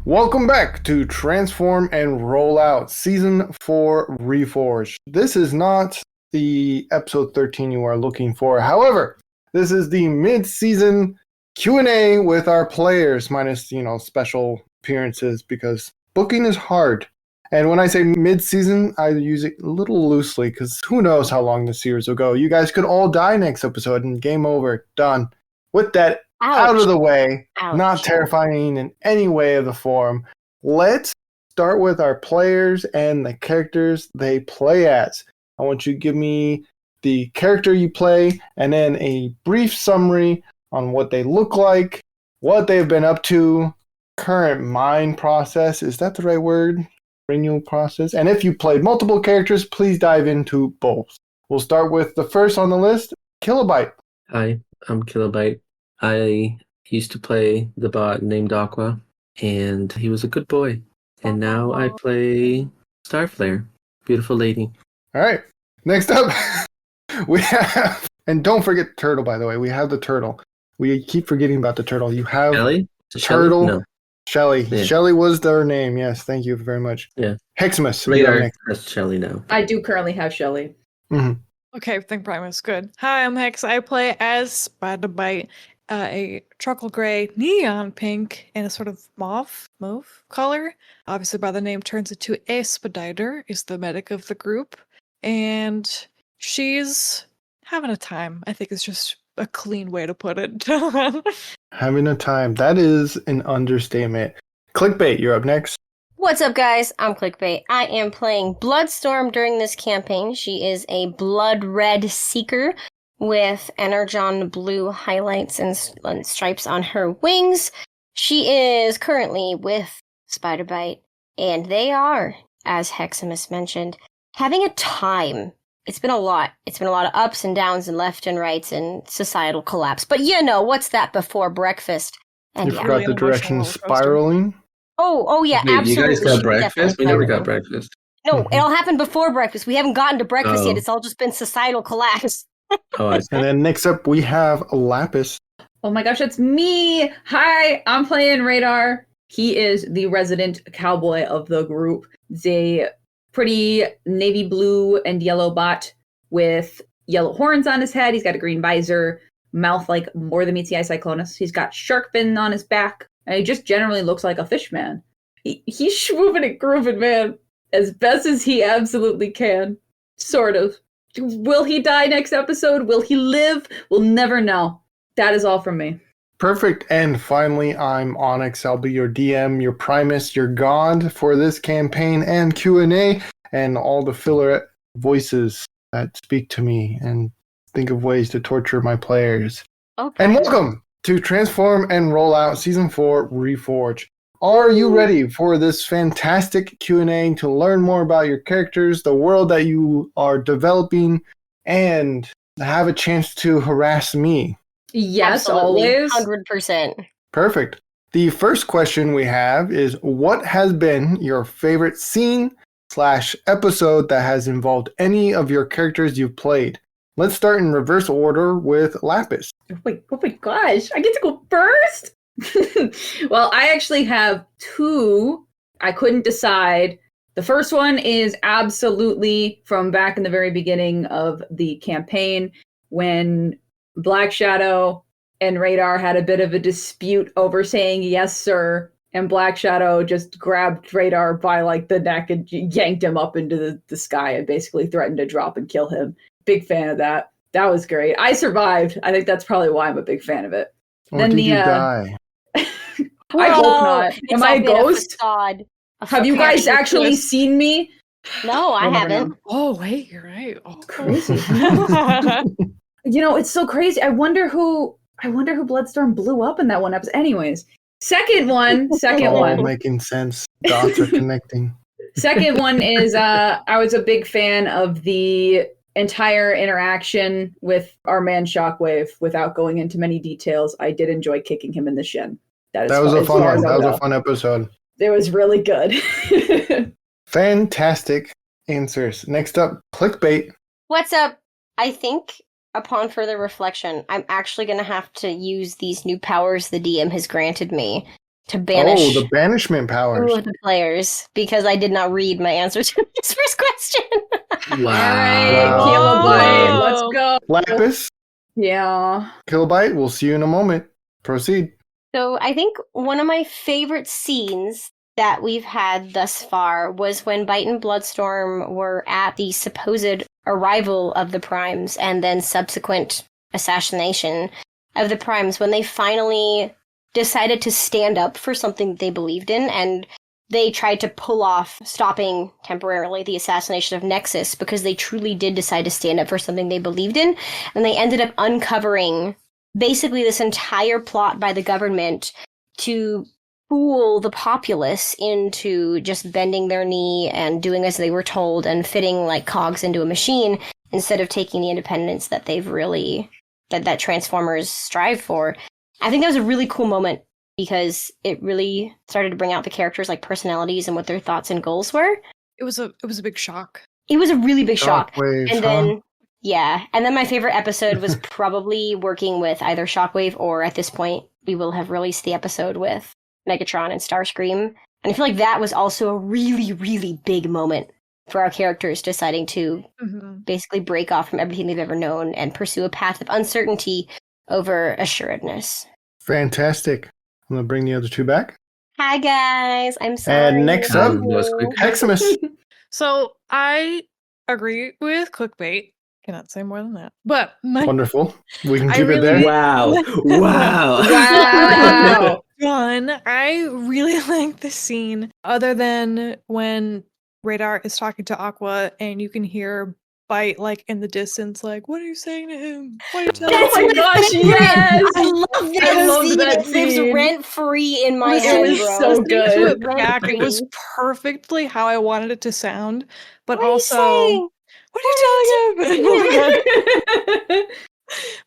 Welcome back to Transform and Roll Out Season 4 Reforged. This is not the episode 13 you are looking for. However, this is the mid-season Q&A with our players, minus, special appearances, because booking is hard. And when I say mid-season, I use it a little loosely, because who knows how long the series will go. You guys could all die next episode and game over. Done. With that out of the way, not terrifying in any way of the form, let's start with our players and the characters they play as. I want you to give me the character you play and then a brief summary on what they look like, what they've been up to, current mind process, is that the right word? Renewal process. And if you played multiple characters, please dive into both. We'll start with the first on the list, Kilobyte. Hi, I'm Kilobyte. I used to play the bot named Aqua, and he was a good boy. And now I play Starflare. Beautiful lady. All right. Next up, we have, and don't forget Turtle, by the way. We have the Turtle. We keep forgetting about the Turtle. You have Shelly? Turtle. No. Shelly. Yeah. Shelly was their name. Yes, thank you very much. Yeah. Hexamis. Radar has Shelly now. I do currently have Shelly. Mm-hmm. Okay, think Primus. Good. Hi, I'm Hex. I play as Spider-Bite. A charcoal gray, neon pink, and a sort of mauve color. Obviously, by the name, turns into Expediter, is the medic of the group. And she's having a time. I think it's just a clean way to put it. Having a time. That is an understatement. Clickbait, you're up next. What's up, guys? I'm Clickbait. I am playing Bloodstorm during this campaign. She is a blood red seeker with energon blue highlights and stripes on her wings. She is currently with Spider-Bite, and they are, as Hexamis mentioned, having a time. It's been a lot. It's been a lot of ups and downs and left and rights and societal collapse. But what's that before breakfast? And You forgot the direction spiraling? Oh yeah, Wait, absolutely. you guys got breakfast? We never got breakfast. No, it all happened before breakfast. We haven't gotten to breakfast yet. Oh. It's all just been societal collapse. Oh, I see. And then next up, we have Lapis. Oh my gosh, it's me! Hi, I'm playing Radar. He is the resident cowboy of the group. He's a pretty navy blue and yellow bot with yellow horns on his head. He's got a green visor, mouth like more than meets the eye Cyclonus. He's got shark fin on his back, and he just generally looks like a fish man. He's schwooving and grooving, man, as best as he absolutely can. Sort of. Will he die next episode? Will he live? We'll never know. That is all from me. Perfect. And finally, I'm Onyx. I'll be your DM, your Primus, your God for this campaign and Q&A and all the filler voices that speak to me and think of ways to torture my players. Okay. And welcome to Transform and Roll Out Season 4 Reforge. Are you ready for this fantastic Q&A to learn more about your characters, the world that you are developing, and have a chance to harass me? Yes, Absolutely, always. 100%. Perfect. The first question we have is, what has been your favorite scene/episode that has involved any of your characters you've played? Let's start in reverse order with Lapis. Wait, oh my gosh, I get to go first? Well, I actually have two. I couldn't decide. The first one is absolutely from back in the very beginning of the campaign when Black Shadow and Radar had a bit of a dispute over saying yes, sir. And Black Shadow just grabbed Radar by like the neck and yanked him up into the sky and basically threatened to drop and kill him. Big fan of that. That was great. I survived. I think that's probably why I'm a big fan of it. Or did you die? I hope not. Am I a ghost? Have you guys actually seen me? No, I haven't. Oh, wait, you're right. Oh, Crazy. It's so crazy. I wonder who I wonder who Bloodstorm blew up in that one episode. Anyways, second one. All making sense. Dots are connecting. Second one is I was a big fan of the entire interaction with our man Shockwave. Without going into many details, I did enjoy kicking him in the shin. That was a fun one. That was a fun episode. It was really good. Fantastic answers. Next up, clickbait. What's up? I think upon further reflection, I'm actually going to have to use these new powers the DM has granted me to banish the banishment powers. two of the players because I did not read my answer to this first question. Wow. Kilobyte, let's go. Lapis, Yeah. Kilobyte, we'll see you in a moment. Proceed. So I think one of my favorite scenes that we've had thus far was when Bite and Bloodstorm were at the supposed arrival of the Primes and then subsequent assassination of the Primes when they finally decided to stand up for something they believed in, and they tried to pull off stopping temporarily the assassination of Nexus because they truly did decide to stand up for something they believed in, and they ended up uncovering basically this entire plot by the government to fool the populace into just bending their knee and doing as they were told and fitting like cogs into a machine instead of taking the independence that they've really that Transformers strive for. I think that was a really cool moment because it really started to bring out the characters' like personalities and what their thoughts and goals were. It was a big shock. It was a really big shock. Shockwave, And then my favorite episode was probably working with either Shockwave or at this point we will have released the episode with Megatron and Starscream. And I feel like that was also a really, really big moment for our characters deciding to basically break off from everything they've ever known and pursue a path of uncertainty over assuredness. Fantastic. I'm going to bring the other two back. Hi, guys. I'm sorry. And next up, That was quick. Heximus. So I agree with clickbait. Cannot say more than that. But my Wonderful. We can I keep it really- there. Wow. Wow. Wow. fun. I really like the scene, other than when Radar is talking to Aqua and you can hear Bite like in the distance, like, what are you saying to him? What are you telling Oh him? my gosh, yes! I love that I loved scene. that It lives scene. rent free in my It head, was bro. so Listening to good. it back, it was perfectly how I wanted it to sound, but What are you also, saying? what are you telling him?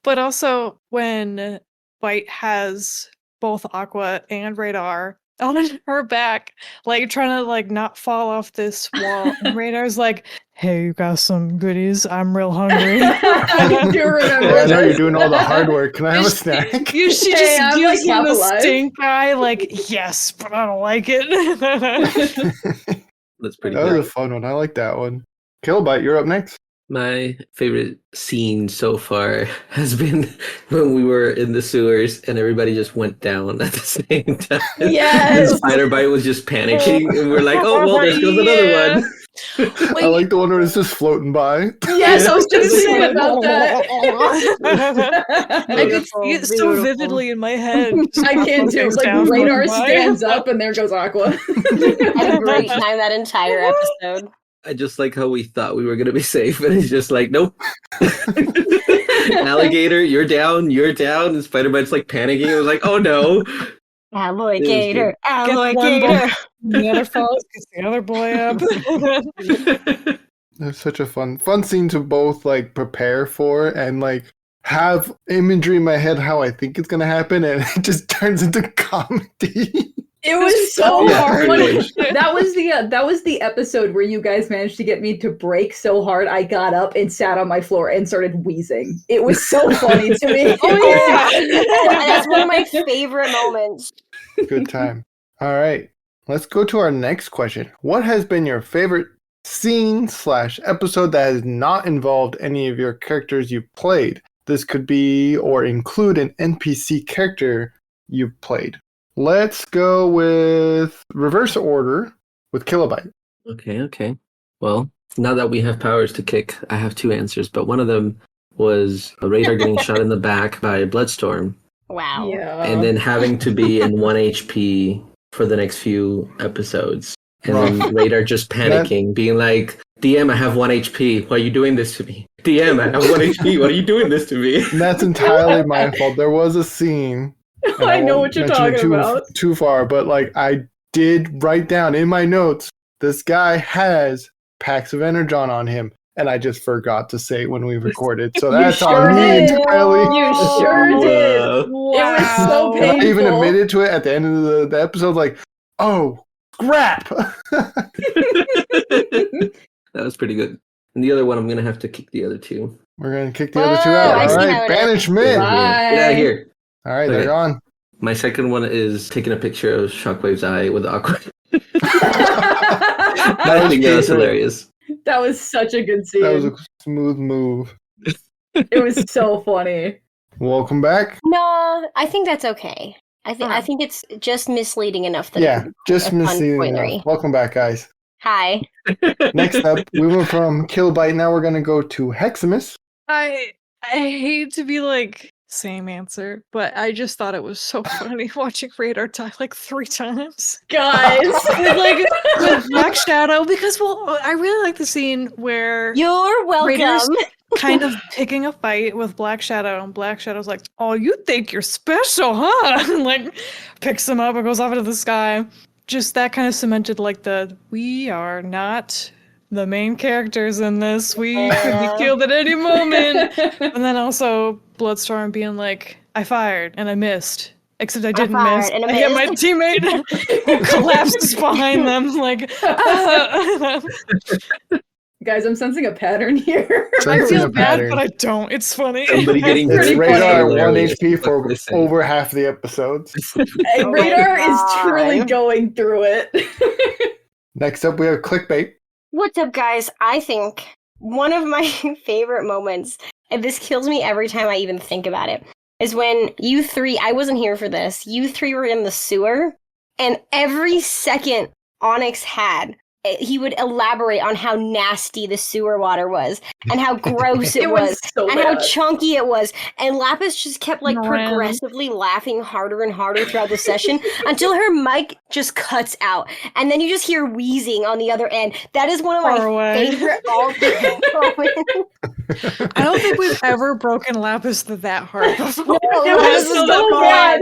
But also, when Bite has both Aqua and Radar on her back, like trying to like not fall off this wall, and Radar's like, "Hey, you got some goodies? I'm real hungry." I do remember I know this. you're doing all the hard work. Can I have a snack? She Hey, just I'm, gives like, him half the alive. stink eye, like, yes, but I don't like it. That's pretty That was a good. fun one. I like that one. Killbite, you're up next. My favorite scene so far has been when we were in the sewers and everybody just went down at the same time. Yes. And Spider-Bite was just panicking, and we're like, oh, well, there goes Yeah. another one. I like the one where it's just floating by. Yes, I was just saying about that. I could see it so Beautiful. vividly in my head. I can too. Things Like down Radar going by. stands up and there goes Aqua. I had a great time that entire episode. I just like how we thought we were going to be safe, and it's just like, nope. Alligator, you're down. And Spider-Bite's like panicking. I was like, oh no. Alligator, Gets one alligator. boy, the other falls, gets the other boy up. It's such a fun scene to both like prepare for and like have imagery in my head how I think it's gonna happen, and it just turns into comedy. It was so Yeah, hard. pretty much. That was the episode where you guys managed to get me to break so hard I got up and sat on my floor and started wheezing. It was so funny to me. Oh yeah, that's one of my favorite moments. Good time. All right, let's go to our next question. What has been your favorite scene/episode that has not involved any of your characters you've played? This could be or include an NPC character you've played. Let's go with reverse order with Kilobyte. Okay. Well, now that we have powers to kick, I have two answers, but one of them was a Radar getting shot in the back by Bloodstorm, Wow. Yeah. and then having to be in 1 HP for the next few episodes. And then Radar just panicking, being like, DM, I have 1 HP. Why are you doing this to me? DM, I have 1 HP. Why are you doing this to me? And that's entirely my fault. There was a scene. and I know won't what you're mention it talking about. Too far, but like I did write down in my notes, this guy has packs of Energon on him. And I just forgot to say it when we recorded. So that's sure on me did. entirely. You sure did. Wow. It was so And painful. I even admitted to it at the end of the episode, like, oh, scrap. That was pretty good. And the other one, I'm going to have to kick the other two. We're going to kick the other two out. I All see right, how it is. banishment. Bye. Get out of here. All right, Okay. they're gone. My second one is taking a picture of Shockwave's eye with Aqua. That I was think that was great. hilarious. That was such a good scene. That was a smooth move. It was so funny. Welcome back. No, I think that's okay. I think it's just misleading enough that Yeah, just a fun missing. spoilery. Welcome back, guys. Hi. Next up, we went from Kilobyte. Now we're going to go to Hexamis. I hate to be like same answer, but I just thought it was so funny watching Radar die like 3 times. Guys. with Black Shadow, because I really like the scene where You're Raiders welcome. kind of picking a fight with Black Shadow, and Black Shadow's like, "Oh, you think you're special, huh?" And like picks him up and goes off into the sky. Just that kind of cemented like we are not the main characters in this. We could be killed at any moment. And then also Bloodstorm being like, I fired and I missed. Except I didn't miss. fired and I I hit my missed. teammate who collapses behind them like Guys, I'm sensing a pattern here. I Sensing feel a bad, pattern. but I don't. It's funny. Somebody getting It's pretty Radar funny. at 1 Hilarious. HP That's what for they say. over half the episodes. Hey, Oh my Radar is truly God. going through it. Next up, we have Clickbait. What's up, guys? I think one of my favorite moments, and this kills me every time I even think about it, is when you three, I wasn't here for this, you three were in the sewer, and every second Onyx had, he would elaborate on how nasty the sewer water was, and how gross it was, so and how bad. chunky it was. And Lapis just kept like Random. progressively laughing harder and harder throughout the session until her mic just cuts out. And then you just hear wheezing on the other end. That is one of Far my away. favorite all-time moments. I don't think we've ever broken Lapis that hard before. It was so bad.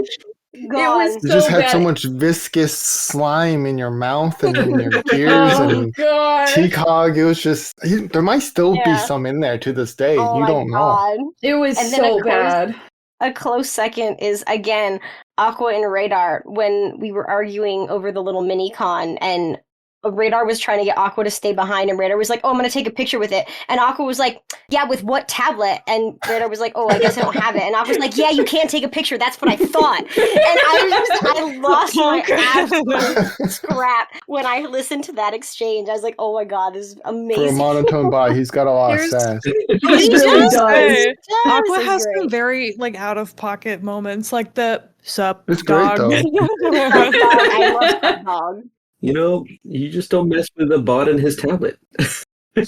Gone. It was You so just had bad. so much viscous slime in your mouth and in your ears Oh and god. T-Cog. It was just, there might still be Yeah. some in there to this day. Oh You my don't know. God. It was And then, so of course, bad. A close second is, again, Aqua and Radar when we were arguing over the little mini-con, and Radar was trying to get Aqua to stay behind, and Radar was like, oh, I'm going to take a picture with it. And Aqua was like, yeah, with what tablet? And Radar was like, oh, I guess I don't have it. And Aqua was like, yeah, you can't take a picture. That's what I thought. And I lost my absolute scrap when I listened to that exchange. I was like, oh my God, this is For a amazing. monotone bot, he's got a lot of Here's- sass. He He really does. does. Hey, Yes, Aqua it's has great. some very like out of pocket moments, like the sup It's great, dog. though. Sup Dog. I love Sup Dog. You know, you just don't mess with the bot and his tablet.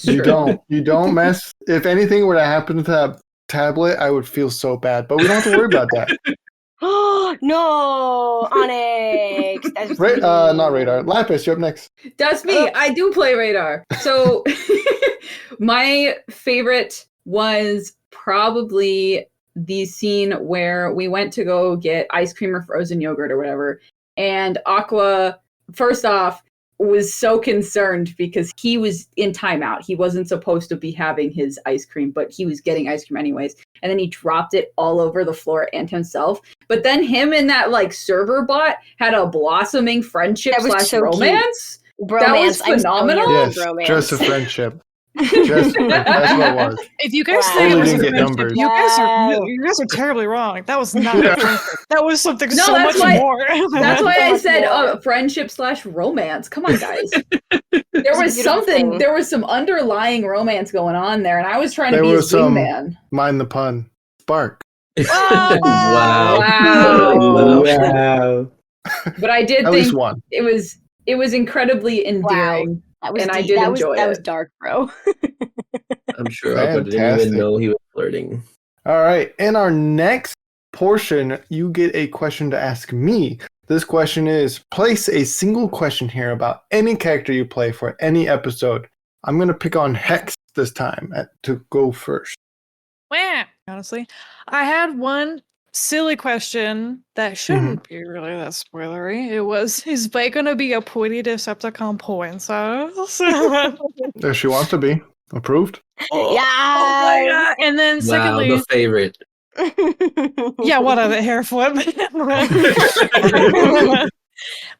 You don't. You don't mess. If anything were to happen to that tablet, I would feel so bad. But we don't have to worry about that. Oh no, Onyx. That's Not Radar. Lapis, you're up next. That's me. I do play Radar. So my favorite was probably the scene where we went to go get ice cream or frozen yogurt or whatever. And Aqua, first off, was so concerned because he was in timeout. He wasn't supposed to be having his ice cream, but he was getting ice cream anyways. And then he dropped it all over the floor and himself. But then him and that like server bot had a blossoming friendship That was slash so cute. romance. bromance. That was I'm so phenomenal. here Yes, for bromance. just a friendship. That's what it was. If you guys Wow. think it Only was a didn't get friendship, numbers. Wow. you guys are terribly wrong. That was not a friendship. That was something No, so that's much why- more. That's why I much said more. friendship slash romance. Come on, guys. There It's a was beautiful something. thing. There was some underlying romance going on there, and I was trying to There be was his some- wingman. Mind the pun. Spark. Wow. Wow. Wow. But I did At least think one. it was incredibly endearing. That was and I deep. did that enjoy that was it. dark, bro. I'm sure Aqua didn't Fantastic. even know he was flirting. All right. In our next portion, you get a question to ask me. This question is, place a single question here about any character you play for any episode. I'm going to pick on Hex this time to go first. Wah! Honestly, I had one silly question that shouldn't be really that spoilery. It was, is Blake going to be a pointy Decepticon princess? If she wants to be. Approved? Oh Yeah. my god! And then Wow, secondly, the favorite. yeah, what of it, hair flip?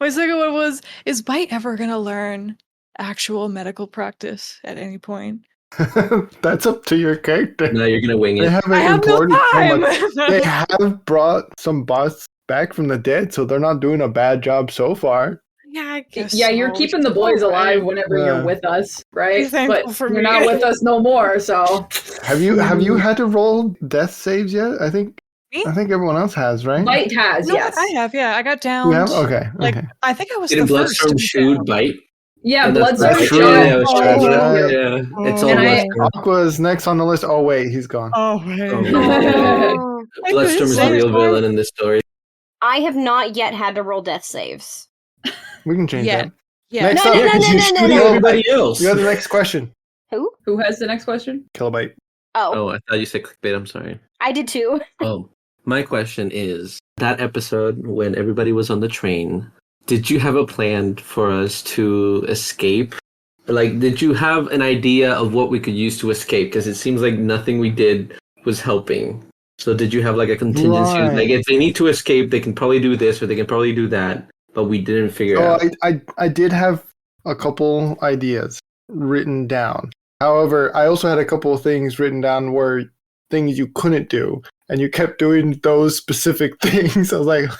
My second one was, is Bite ever gonna learn actual medical practice at any point? That's up to your character. No, you're gonna wing They it. haven't I have no imported so much. time! They have brought some bots back from the dead, so they're not doing a bad job so far. Yeah, I guess Yeah, you're so. keeping the boys Alright. alive whenever Yeah. you're with us, right? Be thankful But for you're me. not with us no more, so Have you had to roll death saves yet? I think Me? everyone else has, right? Bite has, No, yes. I have, yeah. I got down. You have? Okay. Like, okay. I think I was Didn't the first. Bloodstorm to be shoot down. Bite? Yeah, And Bloodstorm That's right. true. shot. Yeah, it was Oh, Charger. right. Yeah, it's all And I- Bloodstorm. Aqua's next on the list. Oh wait, he's gone. Oh, wait. Oh. I Bloodstorm is the couldn't real say- villain in this story. I have not yet had to roll death saves. We can change Yeah. that. Yeah. Next No, up, no, no, no, you're no, no, shooting no. Everybody else. You got the next question. Who? Who has the next question? Kilobyte. Oh, Oh, I thought you said clickbait. I'm sorry. I did too. Oh, my question is, that episode when everybody was on the train, did you have a plan for us to escape? Like, did you have an idea of what we could use to escape? Because it seems like nothing we did was helping. So did you have like a contingency? Right. Like, if they need to escape, they can probably do this or they can probably do that, but we didn't figure Oh, out. I did have a couple ideas written down. However, I also had a couple of things written down where things you couldn't do, and you kept doing those specific things. I was like,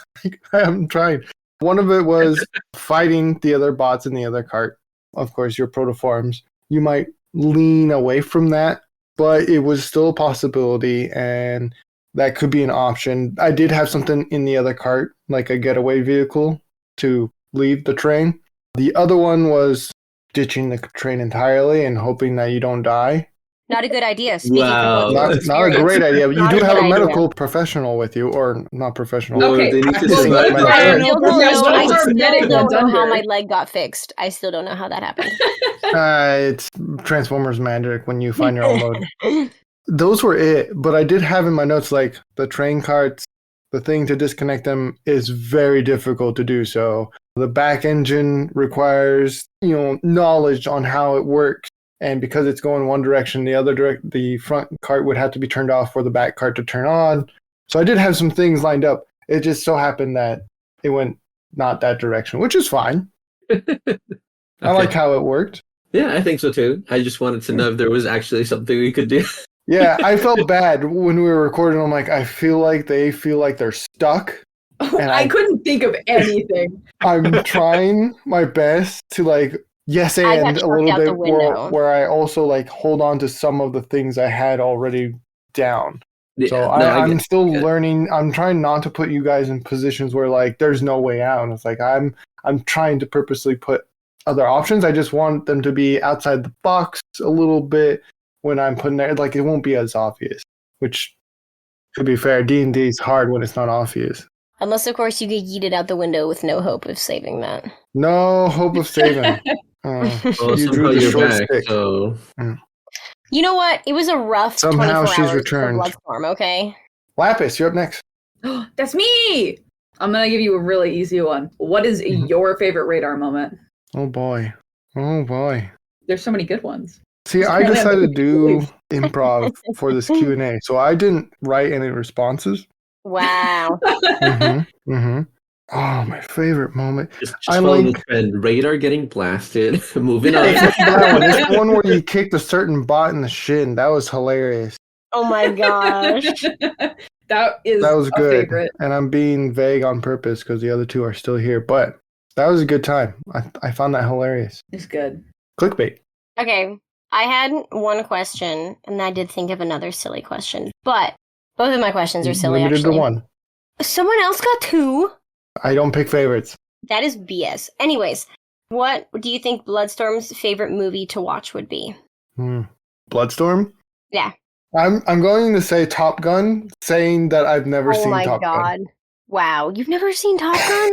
I'm trying. One of it was fighting the other bots in the other cart. Of course, your protoforms. You might lean away from that, but it was still a possibility, and that could be an option. I did have something in the other cart, like a getaway vehicle to leave the train. The other one was ditching the train entirely and hoping that you don't die. Not a good idea. Speaking Wow. from Not a experience. great idea, but you Not do a have good a idea. medical professional with you, or not professional. Well, Okay, they need to practicing well, survive. what if medical. our- Still what don't if know. our I still medic don't went know how under? my leg got fixed. I still don't know how that happened. It's Transformers magic when you find your own mode. Those were it, but I did have in my notes like the train carts, the thing to disconnect them is very difficult to do so. The back engine requires, knowledge on how it works. And because it's going one direction, the front cart would have to be turned off for the back cart to turn on. So I did have some things lined up. It just so happened that it went not that direction, which is fine. I like how it worked. Yeah, I think so too. I just wanted to know if there was actually something we could do. Yeah, I felt bad when we were recording. I'm like, I feel like they feel like they're stuck. And I couldn't think of anything. I'm trying my best to yes I got and a chucked little out the bit window. where I also hold on to some of the things I had already down. Yeah, So no, I'm get- still get it. learning. I'm trying not to put you guys in positions where there's no way out. And it's like I'm trying to purposely put other options. I just want them to be outside the box a little bit when I'm putting it. It won't be as obvious. Which, to be fair, D&D is hard when it's not obvious. Unless, of course, you get yeeted out the window with no hope of saving that. No hope of saving. Well, You somehow drew the you're short back, stick. so You know what? It was a rough Somehow 24 she's hours returned. for Bloodstorm, okay? Lapis, you're up next. That's me! I'm gonna give you a really easy one. What is Mhm. your favorite radar moment? Oh boy. Oh boy. There's so many good ones. See, Just I apparently I'm decided to do really- improv for this Q&A, so I didn't write any responses. Wow. Mm-hmm. Oh, my favorite moment. just I'm follow the like- trend. Radar getting blasted. Moving on. It's not that one. It's the one where you kicked a certain bot in the shin. That was hilarious. Oh my gosh. That is That was a good. favorite. And I'm being vague on purpose because the other two are still here. But that was a good time. I found that hilarious. It's good. Clickbait. Okay. I had one question, and I did think of another silly question. But both of my questions are silly, Limited actually. to one. Someone else got two? I don't pick favorites. That is BS. Anyways, what do you think Bloodstorm's favorite movie to watch would be? Bloodstorm? Yeah. I'm going to say Top Gun, saying that I've never Oh seen my Top Gun. god. Wow, you've never seen Top Gun?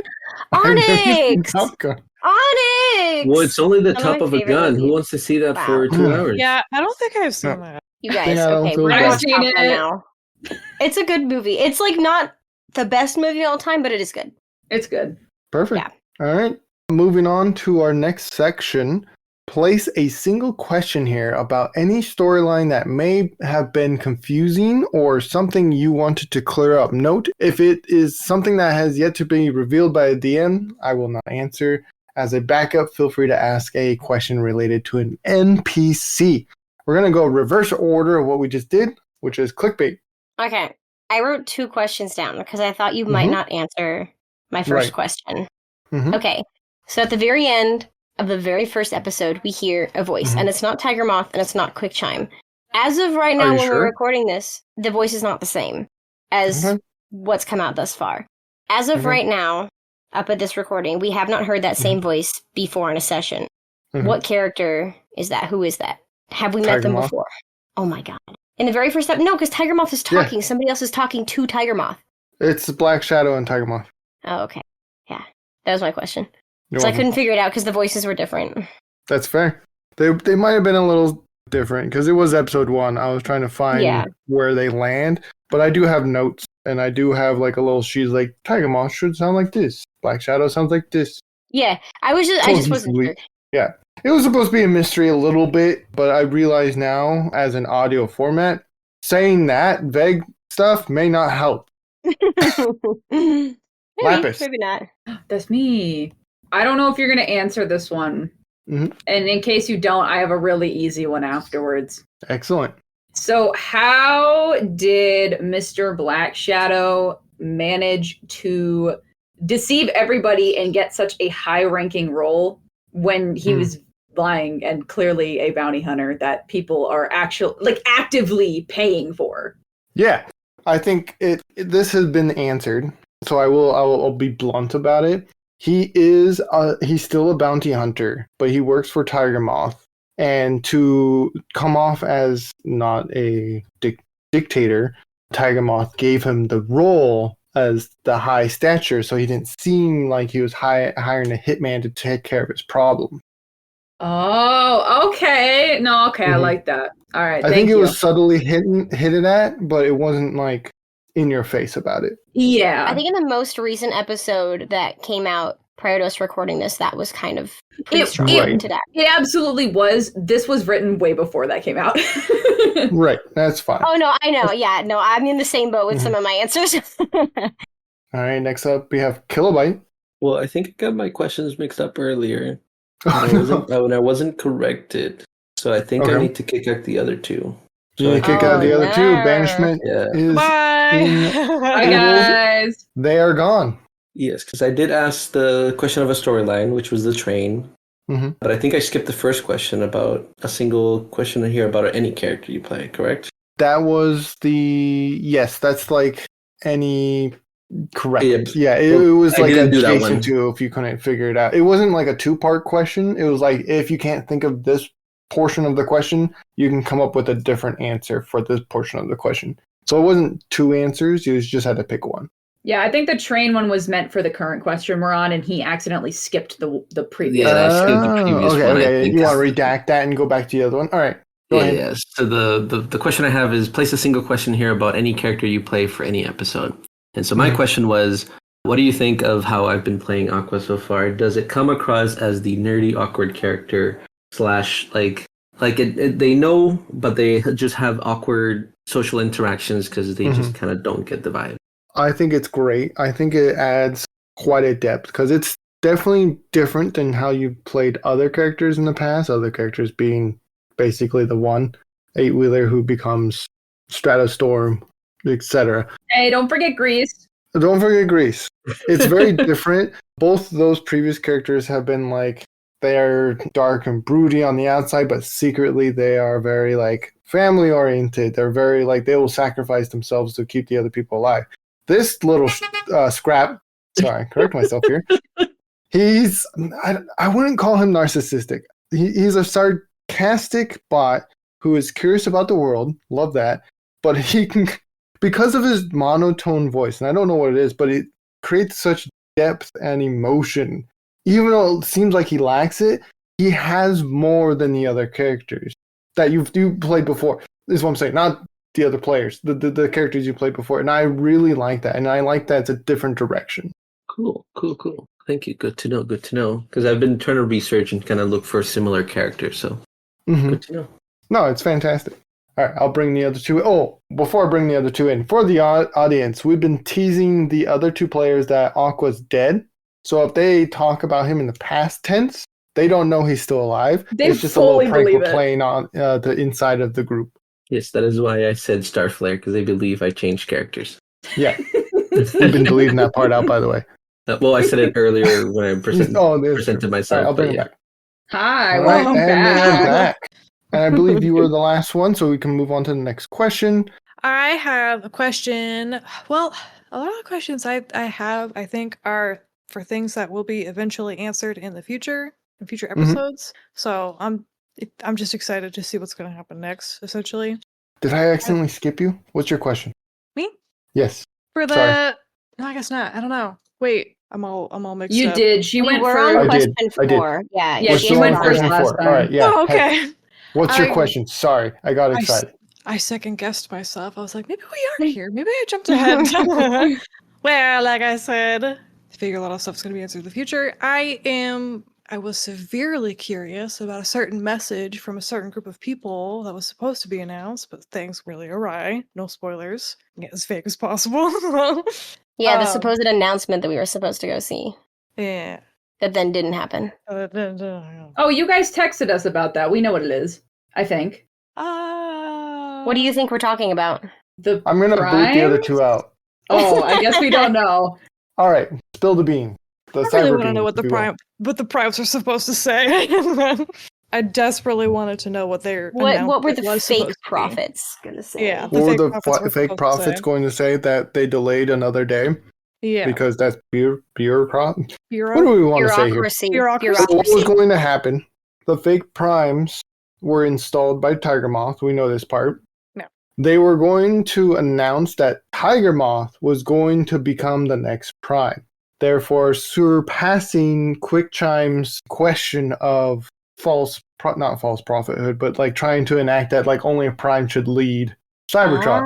I've never seen Onyx! Top Gun. Onyx! Well, it's only the One top my of a favorite gun. Who movies. wants to see that Wow. for 2 hours? Yeah, I don't think I've seen No. that. You Think guys, I don't okay, feel we're gonna bad. watch Top I've Gun seen it. now. It's a good movie. It's like not the best movie of all time, but it is good. It's good. Perfect. Yeah. All right. Moving on to our next section. Place a single question here about any storyline that may have been confusing or something you wanted to clear up. Note, if it is something that has yet to be revealed by the DM, I will not answer. As a backup, feel free to ask a question related to an NPC. We're going to go reverse order of what we just did, which is clickbait. Okay. I wrote 2 questions down because I thought you might Mhm. not answer my first Right. question. Mhm. Okay. So at the very end of the very first episode, we hear a voice, Mhm. and it's not Tiger Moth and it's not Quick Chime. As of right Are now, you when sure? we're recording this, the voice is not the same as Okay. what's come out thus far. As of Okay. right now, up at this recording, we have not heard that same voice before in a session. Mhm. What character is that? Who is that? Have we met Tiger them Moth. before? Oh my god. In the very first step, no, because Tiger Moth is Yeah. talking. Somebody else is talking to Tiger Moth. It's Black Shadow and Tiger Moth. Oh, okay. Yeah. That was my question. You're So I welcome. couldn't figure it out because the voices were different. That's fair. They might have been a little different because it was episode 1. I was trying to find Yeah. where they land, but I do have notes and I do have like a little. She's like Tiger Moth should sound like this. Black Shadow sounds like this. Yeah. I just wasn't sure. Yeah, it was supposed to be a mystery a little bit, but I realize now as an audio format, saying that vague stuff may not help. maybe, Lapis. maybe not. That's me. I don't know if you're going to answer this one. Mhm. And in case you don't, I have a really easy one afterwards. Excellent. So, how did Mr. Black Shadow manage to deceive everybody and get such a high ranking role when he was lying and clearly a bounty hunter that people are actively paying for? Yeah, I think this has been answered, so I'll be blunt about it. He's still a bounty hunter, but he works for Tiger Moth, and to come off as not a dictator, Tiger Moth gave him the role as the high stature, so he didn't seem like he was hiring a hitman to take care of his problem. Oh, okay. No, okay, I Mhm. like that. All right, I thank think it you. was subtly hinted at, but it wasn't like in your face about it. Yeah. I think in the most recent episode that came out prior to us recording this, that was kind of pretty strongly Right. hinted at. It absolutely was. This was written way before that came out. Right, that's fine. Oh no, I know. Yeah, no, I'm in the same boat with some of my answers. All right, next up we have Kilobyte. Well, I think I got my questions mixed up earlier. And I wasn't corrected. So I think I Okay. need to kick out the other 2. You need to kick out the other 2. Banishment Yeah. is Bye. Bye, guys. they are gone. Yes, because I did ask the question of a storyline, which was the train. Mhm. But I think I skipped the first question about a single question here about any character you play, correct? That was yes, that's like any correct. Yeah, it was I like didn't do that adjacent one. to if you couldn't figure it out. It wasn't like a 2-part question. It was like if you can't think of this portion of the question, you can come up with a different answer for this portion of the question. So it wasn't 2 answers, you just had to pick one. Yeah, I think the train one was meant for the current question we're on, and he accidentally skipped the previous. Yeah, I skipped the previous okay, one. I okay. think. You want to redact that and go back to the other one? All right. Go ahead. Yes. So the question I have is place a single question here about any character you play for any episode. And so my question was, what do you think of how I've been playing Aqua so far? Does it come across as the nerdy, awkward character / they know, but they just have awkward social interactions because they just kind of don't get the vibe? I think it's great. I think it adds quite a depth because it's definitely different than how you played other characters in the past. Other characters being basically the 8-wheeler who becomes Stratostorm, etc. Hey, don't forget Grease. Don't forget Grease. It's very different. Both those previous characters have been like, they're dark and broody on the outside, but secretly they are very like family oriented. They're very like, they will sacrifice themselves to keep the other people alive. This little scrap, sorry, correct myself here. I wouldn't call him narcissistic. He's a sarcastic bot who is curious about the world. Love that. But he can, because of his monotone voice, and I don't know what it is, but creates such depth and emotion. Even though it seems like he lacks it, he has more than the other characters that you played before. Is what I'm saying. Not the other players, the characters you played before. And I really like that. And I like that it's a different direction. Cool. Thank you. Good to know. Because I've been trying to research and kind of look for similar characters. So good to know. No, it's fantastic. All right, I'll bring the other two. Oh, before I bring the other two in, for the audience, we've been teasing the other two players that Aqua's dead. So if they talk about him in the past tense, they don't know he's still alive. It's just a little prank we're playing on the inside of the group. Yes, that is why I said Starflare, because they believe I changed characters. Yeah. We've been deleting that part out, by the way. Well, I said it earlier when I presented myself. Right, I'll bring it back. Hi, All welcome right, and back. we're back. And I believe you were the last one, so we can move on to the next question. I have a question. Well, a lot of the questions I have, I think, are for things that will be eventually answered in the future, in future episodes. So I'm just excited to see what's going to happen next, essentially. Did I accidentally skip you? What's your question? Me? Yes. For the... Sorry. No, I guess not. I don't know. Wait, I'm all mixed You up. did. She went We're for... on I did. question 4. Yeah, Yeah, We're she still went on first question last 4. time. All right, yeah. Oh, okay. What's your question? Sorry, I got excited. I second guessed myself. I was like, maybe we are here. Maybe I jumped ahead. Well, like I said, I figure a lot of stuff's going to be answered in the future. I was severely curious about a certain message from a certain group of people that was supposed to be announced, but things really awry. No spoilers. Get as fake as possible. Yeah, the supposed announcement that we were supposed to go see. Yeah. That then didn't happen. Oh, you guys texted us about that. We know what it is, I think. What do you think we're talking about? I'm going to boot the other two out. Oh, I guess we don't know. All right, spill the bean. I really want to know what the primes are supposed to say. I desperately wanted to know what they're what were the fake prophets going to say? Yeah, What were the fake prophets going to say? That they delayed another day? Yeah. Because that's bureaucracy. What do we want to say here? Bureaucracy. So what was going to happen? The fake primes were installed by Tiger Moth. We know this part. No. They were going to announce that Tiger Moth was going to become the next prime, therefore surpassing Quick Chime's question of not false prophethood, but like trying to enact that like only a prime should lead Cybertron.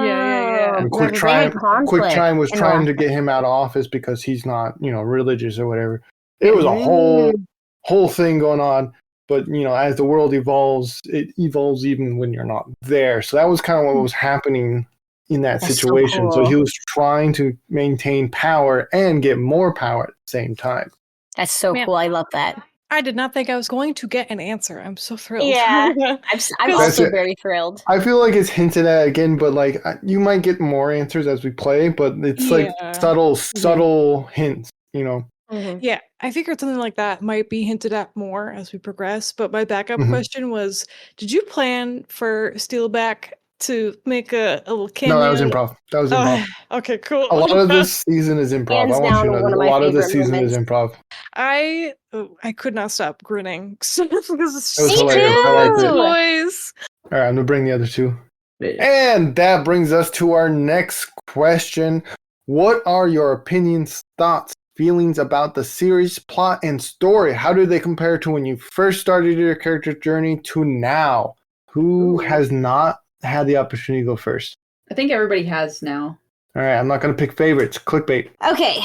Yeah. And Quick Chime was trying to get him out of office because he's not, religious or whatever. It was a whole thing going on. But, as the world evolves, it evolves even when you're not there. So that was kind of what was happening in that situation. So he was trying to maintain power and get more power at the same time. That's so cool. I love that. I did not think I was going to get an answer. I'm so thrilled. Yeah, I'm also very thrilled. I feel like it's hinted at again, but like you might get more answers as we play, but it's like subtle hints, Mm-hmm. Yeah, I figured something like that might be hinted at more as we progress. But my backup question was, did you plan for Steelback to make a little cameo? No, that was improv. Okay, cool. A lot of this season is improv. Hands I want you to know down, a lot of this season is improv. I could not stop grinning because it was hilarious. I liked it. Boys. All right, I'm gonna bring the other two. And that brings us to our next question. What are your opinions, thoughts, feelings about the series, plot, and story? How do they compare to when you first started your character journey to now? Who has not had the opportunity to go first? I think everybody has now. All right, I'm not going to pick favorites. Clickbait. Okay,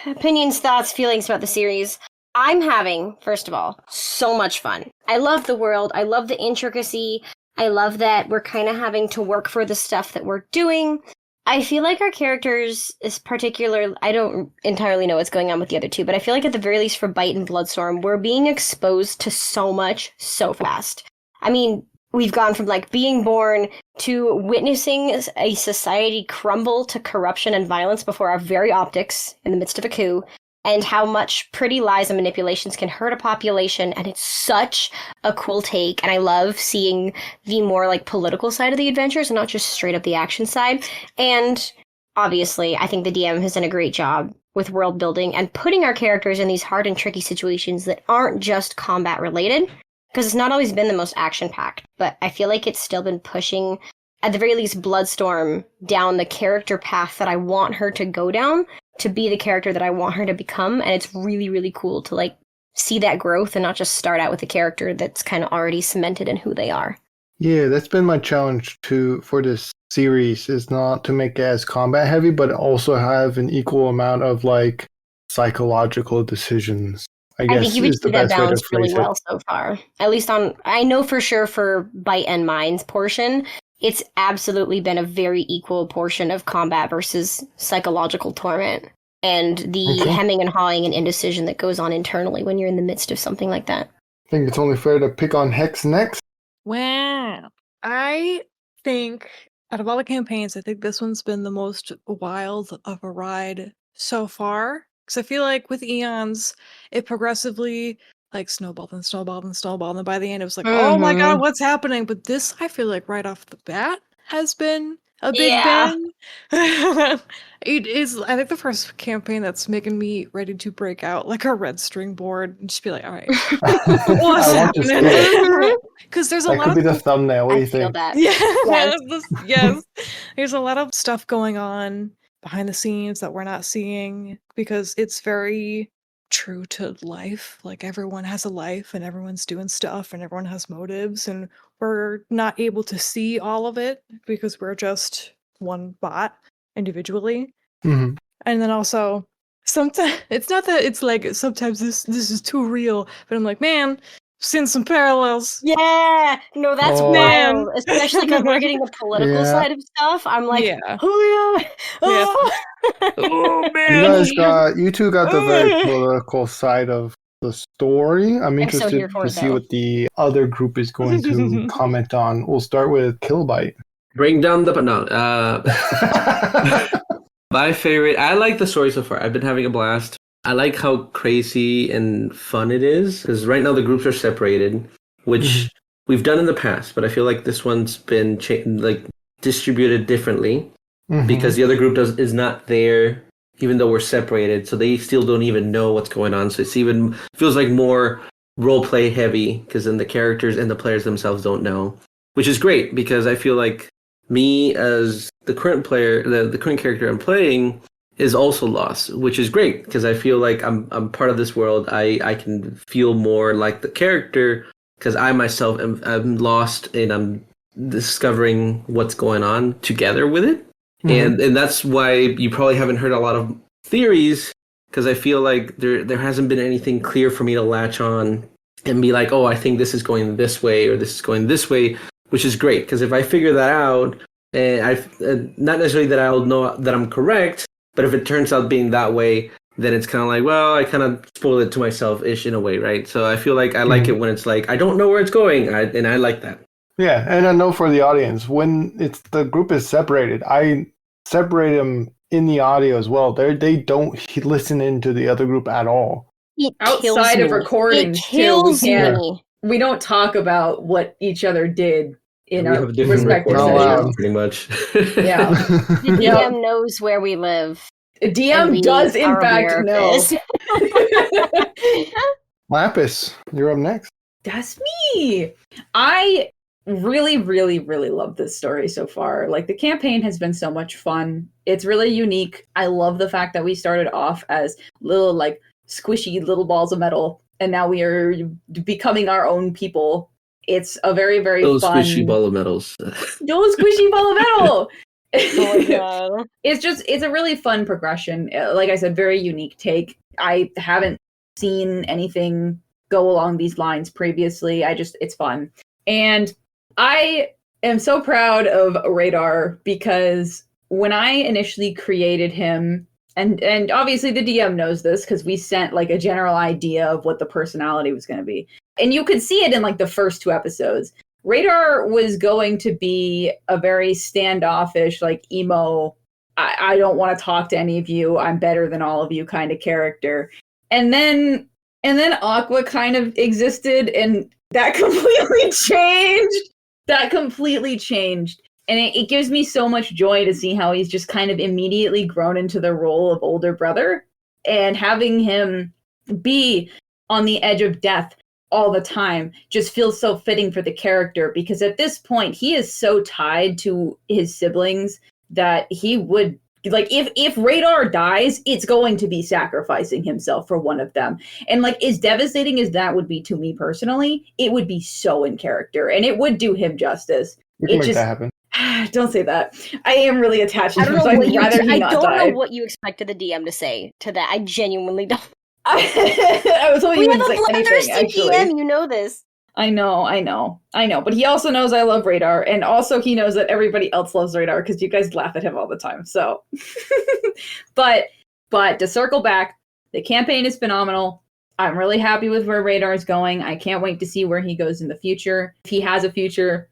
opinions, thoughts, feelings about the series. I'm having, first of all, so much fun. I love the world. I love the intricacy. I love that we're kind of having to work for the stuff that we're doing. I feel like our characters is particular. I don't entirely know what's going on with the other two, but I feel like at the very least for Bite and Bloodstorm, we're being exposed to so much so fast. I mean, we've gone from like being born to witnessing a society crumble to corruption and violence before our very optics in the midst of a coup, and how much pretty lies and manipulations can hurt a population, and it's such a cool take, and I love seeing the more, like, political side of the adventures, and not just straight up the action side, and obviously, I think the DM has done a great job with world building and putting our characters in these hard and tricky situations that aren't just combat-related, because it's not always been the most action-packed, but I feel like it's still been pushing, at the very least, Bloodstorm down the character path that I want her to go down, to be the character that I want her to become, and it's really, really cool to like see that growth and not just start out with a character that's kind of already cemented in who they are. Yeah, that's been my challenge for this series is not to make it as combat heavy, but also have an equal amount of like psychological decisions. I I guess think you've is the achieved that best way to balance really phrase it. well so far. At least I know for sure for Bite and Mind's portion, it's absolutely been a very equal portion of combat versus psychological torment. And the Okay. hemming and hawing and indecision that goes on internally when you're in the midst of something like that. I think it's only fair to pick on Hex next. Wow. I think out of all the campaigns, I think this one's been the most wild of a ride so far. Because I feel like with Eons, it progressively like snowballed and snowballed and snowballed. And by the end, it was like, oh my God, what's happening? But this, I feel like right off the bat, has been a big Yeah. bang. It is, I think, the first campaign that's making me ready to break out like a red string board and just be like, all right, what's I want to see it. happening? Because there's a That lot could of be the thumbnail. What do I you feel think? that. yes, Yes. yes. There's a lot of stuff going on behind the scenes that we're not seeing because it's very true to life. Like everyone has a life and everyone's doing stuff and everyone has motives, and we're not able to see all of it because we're just one bot individually. Mhm. And then also sometimes it's not that it's like sometimes this is too real, but I'm like, man, seen some parallels. Yeah, no, that's Oh. wild. Especially because we're getting the political Yeah. side of stuff. I'm like, Yeah. oh yeah, Yeah. oh. Oh You two got the very political side of the story. I'm I'm so interested here for to it, see though. what the other group is going to comment on. We'll start with Killbite. Bring down the no. My favorite. I like the story so far. I've been having a blast. I like how crazy and fun it is because right now the groups are separated, which we've done in the past, but I feel like this one's been distributed differently because the other group is not there, even though we're separated. So they still don't even know what's going on. So it's even feels like more role play heavy because then the characters and the players themselves don't know, which is great because I feel like me as the current player, the current character I'm playing is also lost, which is great because I feel like I'm part of this world. I can feel more like the character because I myself am lost and I'm discovering what's going on together with it. And that's why you probably haven't heard a lot of theories because I feel like there hasn't been anything clear for me to latch on and be like, oh, I think this is going this way or this is going this way, which is great because if I figure that out, and not necessarily that I'll know that I'm correct, but if it turns out being that way, then it's kind of like, well, I kind of spoil it to myself-ish in a way, right? So I feel like I like it when it's like, I don't know where it's going, and I like that. Yeah, and I know for the audience, when the group is separated, I separate them in the audio as well. They don't listen into the other group at all. It Outside of recordings, it kills too, we can't. me. We don't talk about what each other did in We our have a different respective recording Not sessions. allowed. pretty much. Yeah. The Yep. DM knows where we live. and DM we does in are fact aware of know. this. Lapis, you're up next. That's me. I really, really, really love this story so far. Like, the campaign has been so much fun. It's really unique. I love the fact that we started off as little, like, squishy little balls of metal, and now we are becoming our own people. It's a very, very Those fun. squishy ball of metals. Those squishy ball of metal. Oh my god. It's a really fun progression. Like I said, very unique take. I haven't seen anything go along these lines previously. It's fun. And I am so proud of Radar because when I initially created him, and obviously the DM knows this because we sent like a general idea of what the personality was going to be. And you could see it in like the first 2 episodes. Radar was going to be a very standoffish, like emo, I don't want to talk to any of you, I'm better than all of you kind of character. And then Aqua kind of existed, and that completely changed. And it gives me so much joy to see how he's just kind of immediately grown into the role of older brother, and having him be on the edge of death all the time just feels so fitting for the character, because at this point he is so tied to his siblings that he would Like if Radar dies, it's going to be sacrificing himself for one of them. And like as devastating as that would be to me personally, it would be so in character and it would do him justice. We can It make just that happen. don't say that. I am really attached to I him, don't so know what I'd rather he I not don't die. know what you expected the DM to say to that. I genuinely don't. I was hoping We you have wouldn't a say anything, bloodthirsty actually. DM, you know this. I know. But he also knows I love Radar, and also he knows that everybody else loves Radar because you guys laugh at him all the time. So, but to circle back, the campaign is phenomenal. I'm really happy with where Radar is going. I can't wait to see where he goes in the future. If he has a future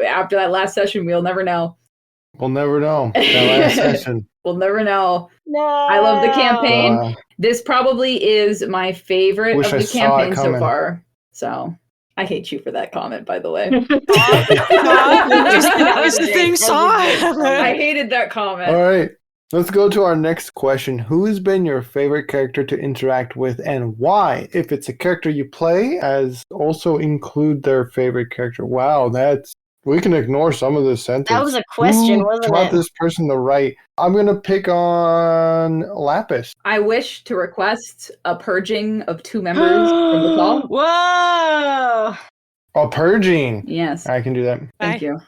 after that last session, we'll never know. We'll never know. That last session. We'll never know. No. I love the campaign. Uh, This probably is my favorite Wish of I the saw it campaign so coming. far. So I hate you for that comment, by the way. It's the thing saw. I hated that comment. all right. Let's go to our next question. Who has been your favorite character to interact with and why? If it's a character you play, as also include their favorite character. Wow, we can ignore some of this sentence. That was a question, Who wasn't taught it? this person to write? I'm going to pick on Lapis. I wish to request a purging of 2 members from the call. Whoa! Oh, purging. Yes, I can do that. thank Bye. you.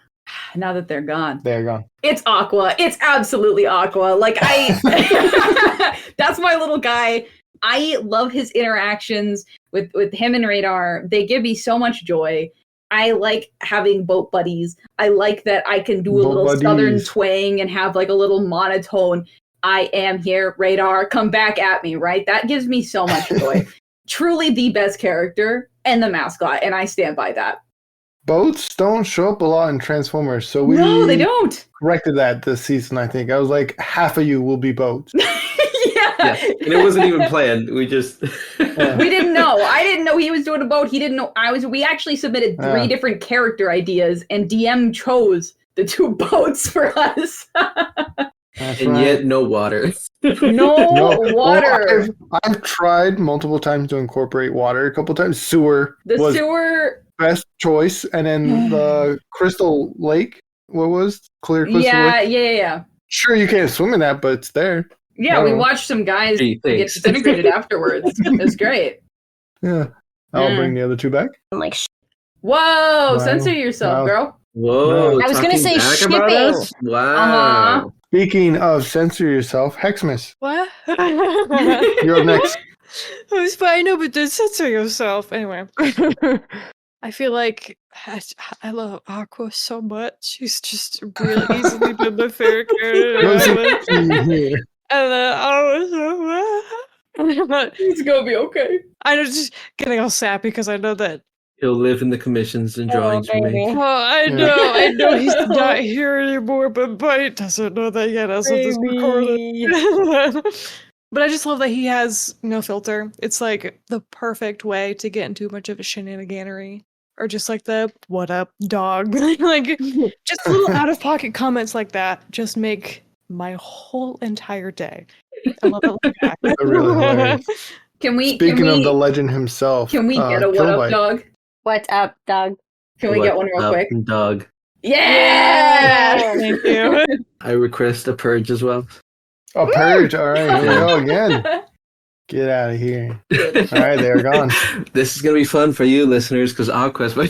Now that they're gone. They're gone. It's Aqua. It's absolutely Aqua. Like that's my little guy. I love his interactions with him and Radar. They give me so much joy. I like having boat buddies. I like that I can do a Boat little buddies. southern twang and have like a little monotone. I am here, Radar. Come back at me, right? That gives me so much joy. Truly the best character and the mascot, and I stand by that. Boats don't show up a lot in Transformers, so we No, they don't. corrected that this season, I think. I was like, half of you will be boats. Yeah, and it wasn't even planned. We just We didn't know. I didn't know he was doing a boat. He didn't know I was. We actually submitted 3 different character ideas, and DM chose the 2 boats for us. That's and right. yet no water. No Well, water. I've tried multiple times to incorporate water. A couple times sewer The was sewer. best choice, and then the Crystal Lake. What was Clear Crystal Lake? Yeah. Sure, you can't swim in that, but it's there. Yeah, we Oh. watched some guys Gee, get thanks. disintegrated afterwards. It was great. Yeah, I'll Yeah. bring the other 2 back. I'm like, Whoa, Wow. censor yourself, Wow. girl. Whoa! No. I was gonna talking say back about shipping. us? Wow. Uh-huh. Speaking of censor yourself, Hexamis, What? you're up next. It's fine, no, but don't censor yourself. Anyway, I feel like I love Aqua so much. She's just really easily been my favorite character. And Aqua so much. It's gonna be okay. I'm just getting all sappy because I know that. He'll live in the commissions and drawings we baby. make. Oh, I Yeah. know he's not here anymore, but Bite doesn't know that yet as of this recording. But I just love that he has no filter. It's like the perfect way to get into much of a shenaniganery. Or just like the what up dog. Like just little out of pocket comments like that just make my whole entire day. I love it like that. They're really hilarious. Speaking of the legend himself, can we get a what Killbite. up, dog? What's up, dog? Can we get one real Up, quick? Dog. Yeah! Thank you. I request a purge as well. A purge. All right, here we go again. Get out of here. All right, they're gone. This is gonna be fun for you listeners because Aqua's my.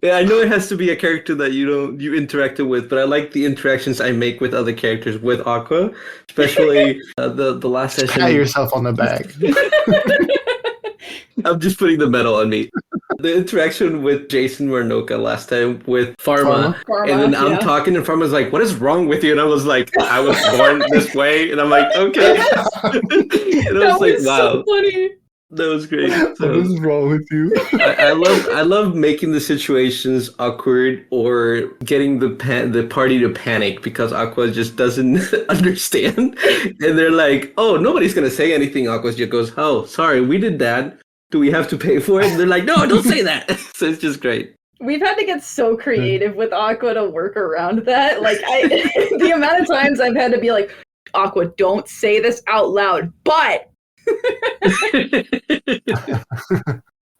Yeah, I know it has to be a character that you interacted with, but I like the interactions I make with other characters with Aqua, especially the last session. Pat yourself on the back. I'm just putting the medal on me. The interaction with Jason Marnoka last time with Pharma. And then I'm talking, and Pharma's like, "What is wrong with you?" And I was like, "I was born this way." And I'm like, "Okay." And I was like, "Wow, so funny. that was great." What So, is wrong with you? I love making the situations awkward or getting the party to panic because Aqua just doesn't understand, and they're like, "Oh, nobody's gonna say anything." Aqua just goes, "Oh, sorry, we did that. Do we have to pay for it?" And they're like, "No, don't say that." So it's just great. We've had to get so creative with Aqua to work around that. Like, the amount of times I've had to be like, Aqua, don't say this out loud, but.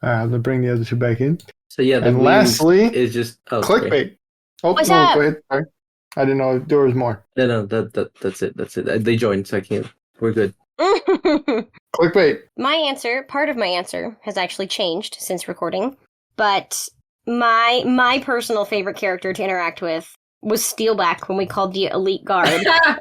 I'll bring the other 2 back in. So yeah, the And memes lastly, is just great. clickbait. Oh, What's no, up? go ahead. Sorry. I didn't know if there was more. No, that's it. That's it. They joined, so I can't. We're good. Clickbait. Part of my answer has actually changed since recording, but my personal favorite character to interact with was Steelback when we called the Elite Guard,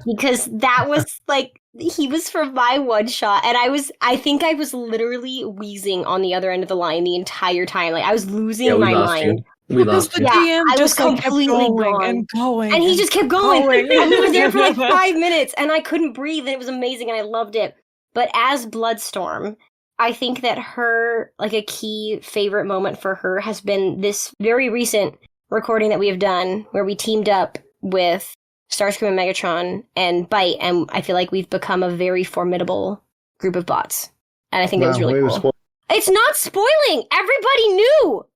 because that was like, he was from my one shot, and I think I was literally wheezing on the other end of the line the entire time. Like, I was losing my mind. We Because lost the you. DM I just was like kept completely going gone. and going. And he just kept going. going. And we were there for like 5 minutes, and I couldn't breathe, and it was amazing, and I loved it. But as Bloodstorm, I think that her, like, a key favorite moment for her has been this very recent recording that we have done, where we teamed up with Starscream and Megatron and Bite, and I feel like we've become a very formidable group of bots. And I think that was really cool. It's not spoiling! Everybody knew!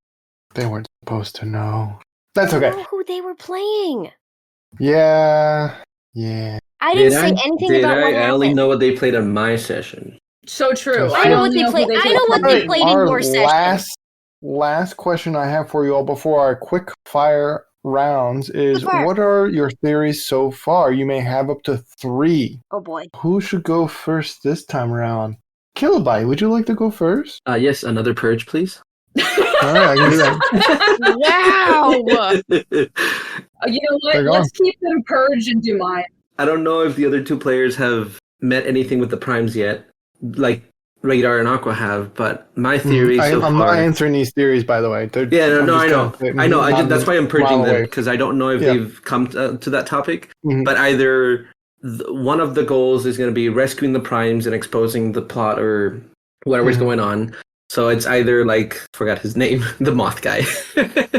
They weren't supposed to know. That's okay. I know who they were playing. Yeah. I didn't say anything about what happened. I only know what they played on my session. So true. I know what they played. I know what Alright, they played in our your session. last question I have for you all before our quick fire rounds is, Quick fire. what are your theories so far? You may have up to 3. Oh boy. Who should go first this time around? Kilobyte, would you like to go first? Yes, another purge, please. All right, I can do that. Wow! You know what? They're gone. Let's keep them purged and do mine. I don't know if the other two players have met anything with the primes yet, like Radar and Aqua have, but my theory so I'm far... not answering these theories, by the way. I know. That's why I'm purging them, because I don't know if Yeah. they've come to that topic. Mhm. But either one of the goals is going to be rescuing the primes and exposing the plot or whatever's going on. So it's either, like, forgot his name, the moth guy,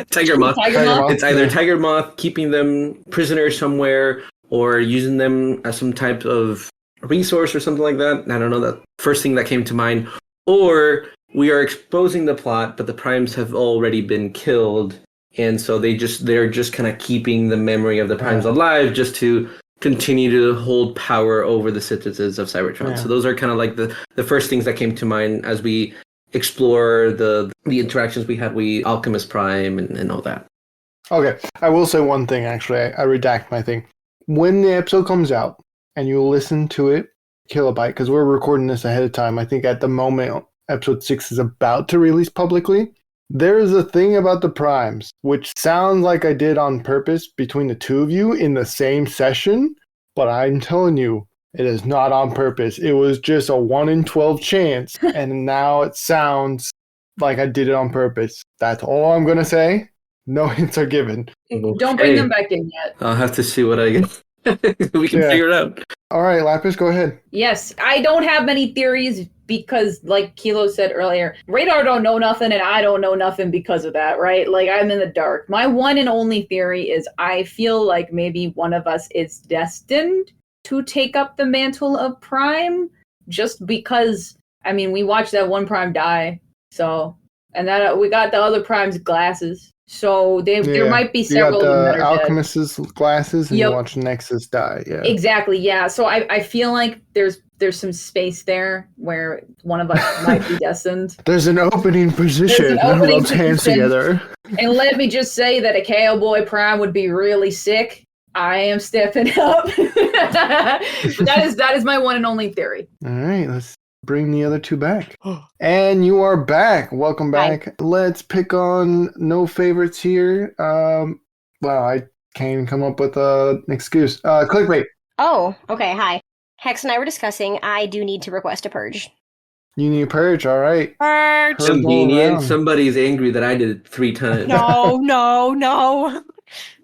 Tiger Moth. Tiger Moth. It's either Tiger Moth keeping them prisoners somewhere, or using them as some type of resource or something like that. I don't know, that first thing that came to mind. Or we are exposing the plot, but the primes have already been killed, and so they're just kind of keeping the memory of the primes alive, just to continue to hold power over the citizens of Cybertron. So those are kind of like the first things that came to mind as we explore the interactions we had with Alchemist Prime and all that. Okay, I will say one thing, actually. I redact my thing. When the episode comes out, and you listen to it, Kilobyte, because we're recording this ahead of time, I think at the moment episode 6 is about to release publicly, there is a thing about the primes, which sounds like I did on purpose between the two of you in the same session, but I'm telling you, it is not on purpose. It was just a 1 in 12 chance, and now it sounds like I did it on purpose. That's all I'm going to say. No hints are given. Don't bring them back in yet. I'll have to see what I get. We can figure it out. All right, Lapis, go ahead. Yes, I don't have many theories because, like Kilo said earlier, Radar don't know nothing and I don't know nothing because of that, right? Like, I'm in the dark. My one and only theory is I feel like maybe one of us is destined to take up the mantle of Prime, just because, I mean, we watched that one Prime die, so, and that we got the other Prime's glasses. So there might be several you got of them the that are Alchemist's glasses, and Yep. you watch Nexus die. Yeah, Exactly, yeah. So I feel like there's some space there where one of us might be destined. There's an opening position. Who rubs hands together? And let me just say that a Cowboy Prime would be really sick. I am stepping up. that is my one and only theory. All right, let's bring the other two back. And you are back. Welcome back. Hi. Let's pick on no favorites here. Well, I can't even come up with an excuse. Clickbait. Oh, okay, hi. Hex and I were discussing, I do need to request a purge. You need a purge, all right. Purge. Purge all Convenient. around. Somebody's angry that I did it 3 times. No.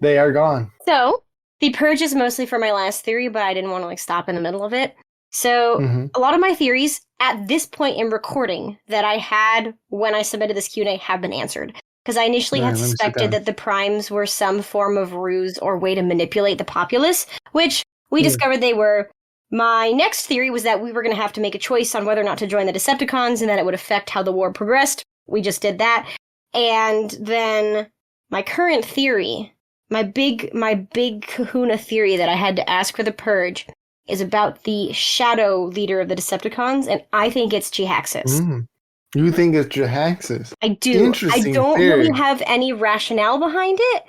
They are gone. So, the purge is mostly for my last theory, but I didn't want to stop in the middle of it. So, Mhm. a lot of my theories at this point in recording that I had when I submitted this Q&A have been answered. Because I initially Yeah, had let me sit suspected down. that the primes were some form of ruse or way to manipulate the populace, which we discovered they were. My next theory was that we were going to have to make a choice on whether or not to join the Decepticons and that it would affect how the war progressed. We just did that. And then my current theory, my big kahuna theory that I had to ask for the purge is about the shadow leader of the Decepticons, and I think it's Hexamis. You think it's Jahaxis? I do. Interesting I don't theory. really have any rationale behind it,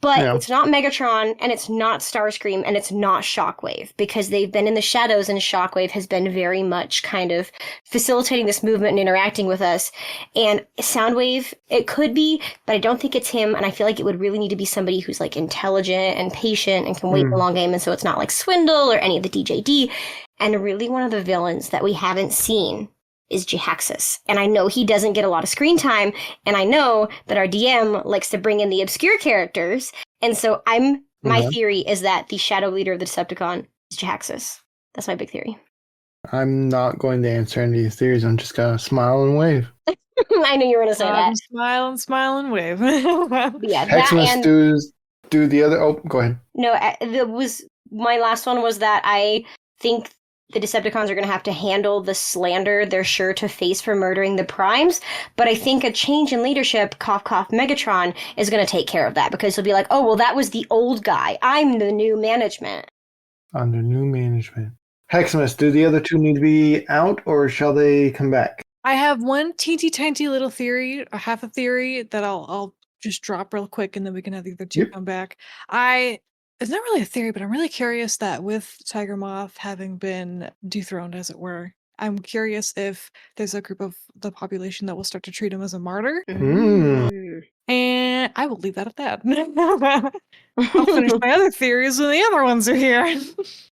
But Yeah. it's not Megatron, and it's not Starscream, and it's not Shockwave, because they've been in the shadows, and Shockwave has been very much kind of facilitating this movement and interacting with us. And Soundwave, it could be, but I don't think it's him, and I feel like it would really need to be somebody who's like intelligent and patient and can wait the long game, and so it's not like Swindle or any of the DJD. And really one of the villains that we haven't seen is Hexamis. And I know he doesn't get a lot of screen time, and I know that our DM likes to bring in the obscure characters, and so my theory is that the shadow leader of the Decepticon is Hexamis. That's my big theory. I'm not going to answer any of these theories. I'm just gonna smile and wave. I knew you were going to say that. Smile and wave. But yeah, that Hexamis and do the other. Oh, go ahead. no, my last one was that I think the Decepticons are going to have to handle the slander they're sure to face for murdering the Primes, but I think a change in leadership, cough cough Megatron, is going to take care of that, because he'll be like, oh, well, that was the old guy. I'm the new management. Under new management. Hexamis, do the other two need to be out, or shall they come back? I have one teensy tiny little theory, or half a theory that I'll just drop real quick, and then we can have the other two come back. It's not really a theory, but I'm really curious that with Tiger Moth having been dethroned, as it were, I'm curious if there's a group of the population that will start to treat him as a martyr. And I will leave that at that. I'll finish my other theories when the other ones are here.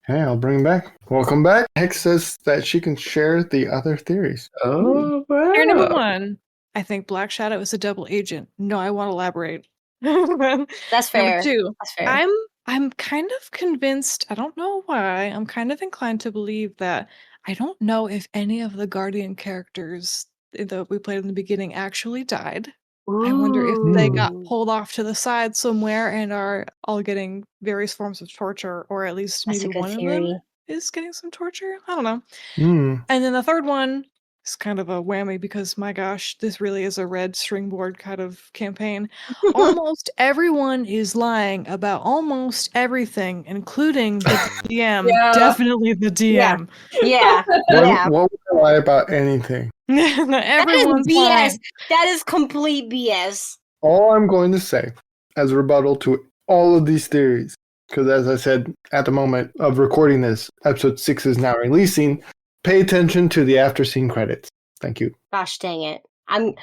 Hey, I'll bring him back. Welcome back. Hex says that she can share the other theories. Oh, wow. Theory number one, I think Black Shadow is a double agent. No, I want to elaborate. That's fair. Number two, That's fair. I'm kind of convinced, I don't know why, I'm kind of inclined to believe that I don't know if any of the Guardian characters that we played in the beginning actually died. I wonder if they got pulled off to the side somewhere and are all getting various forms of torture, or at least That's a maybe good one theory. of them is getting some torture. I don't know. Mm. And then the third one is kind of a whammy because, my gosh, this really is a red stringboard kind of campaign. Almost everyone is lying about almost everything, including the DM. Yeah. Definitely the DM. Yeah. Yeah. What would I lie about anything? Everyone's that is BS. lying. That is complete BS. All I'm going to say as a rebuttal to all of these theories, because as I said at the moment of recording this, episode 6 is now releasing. Pay attention to the after scene credits. Thank you. Gosh dang it. I'll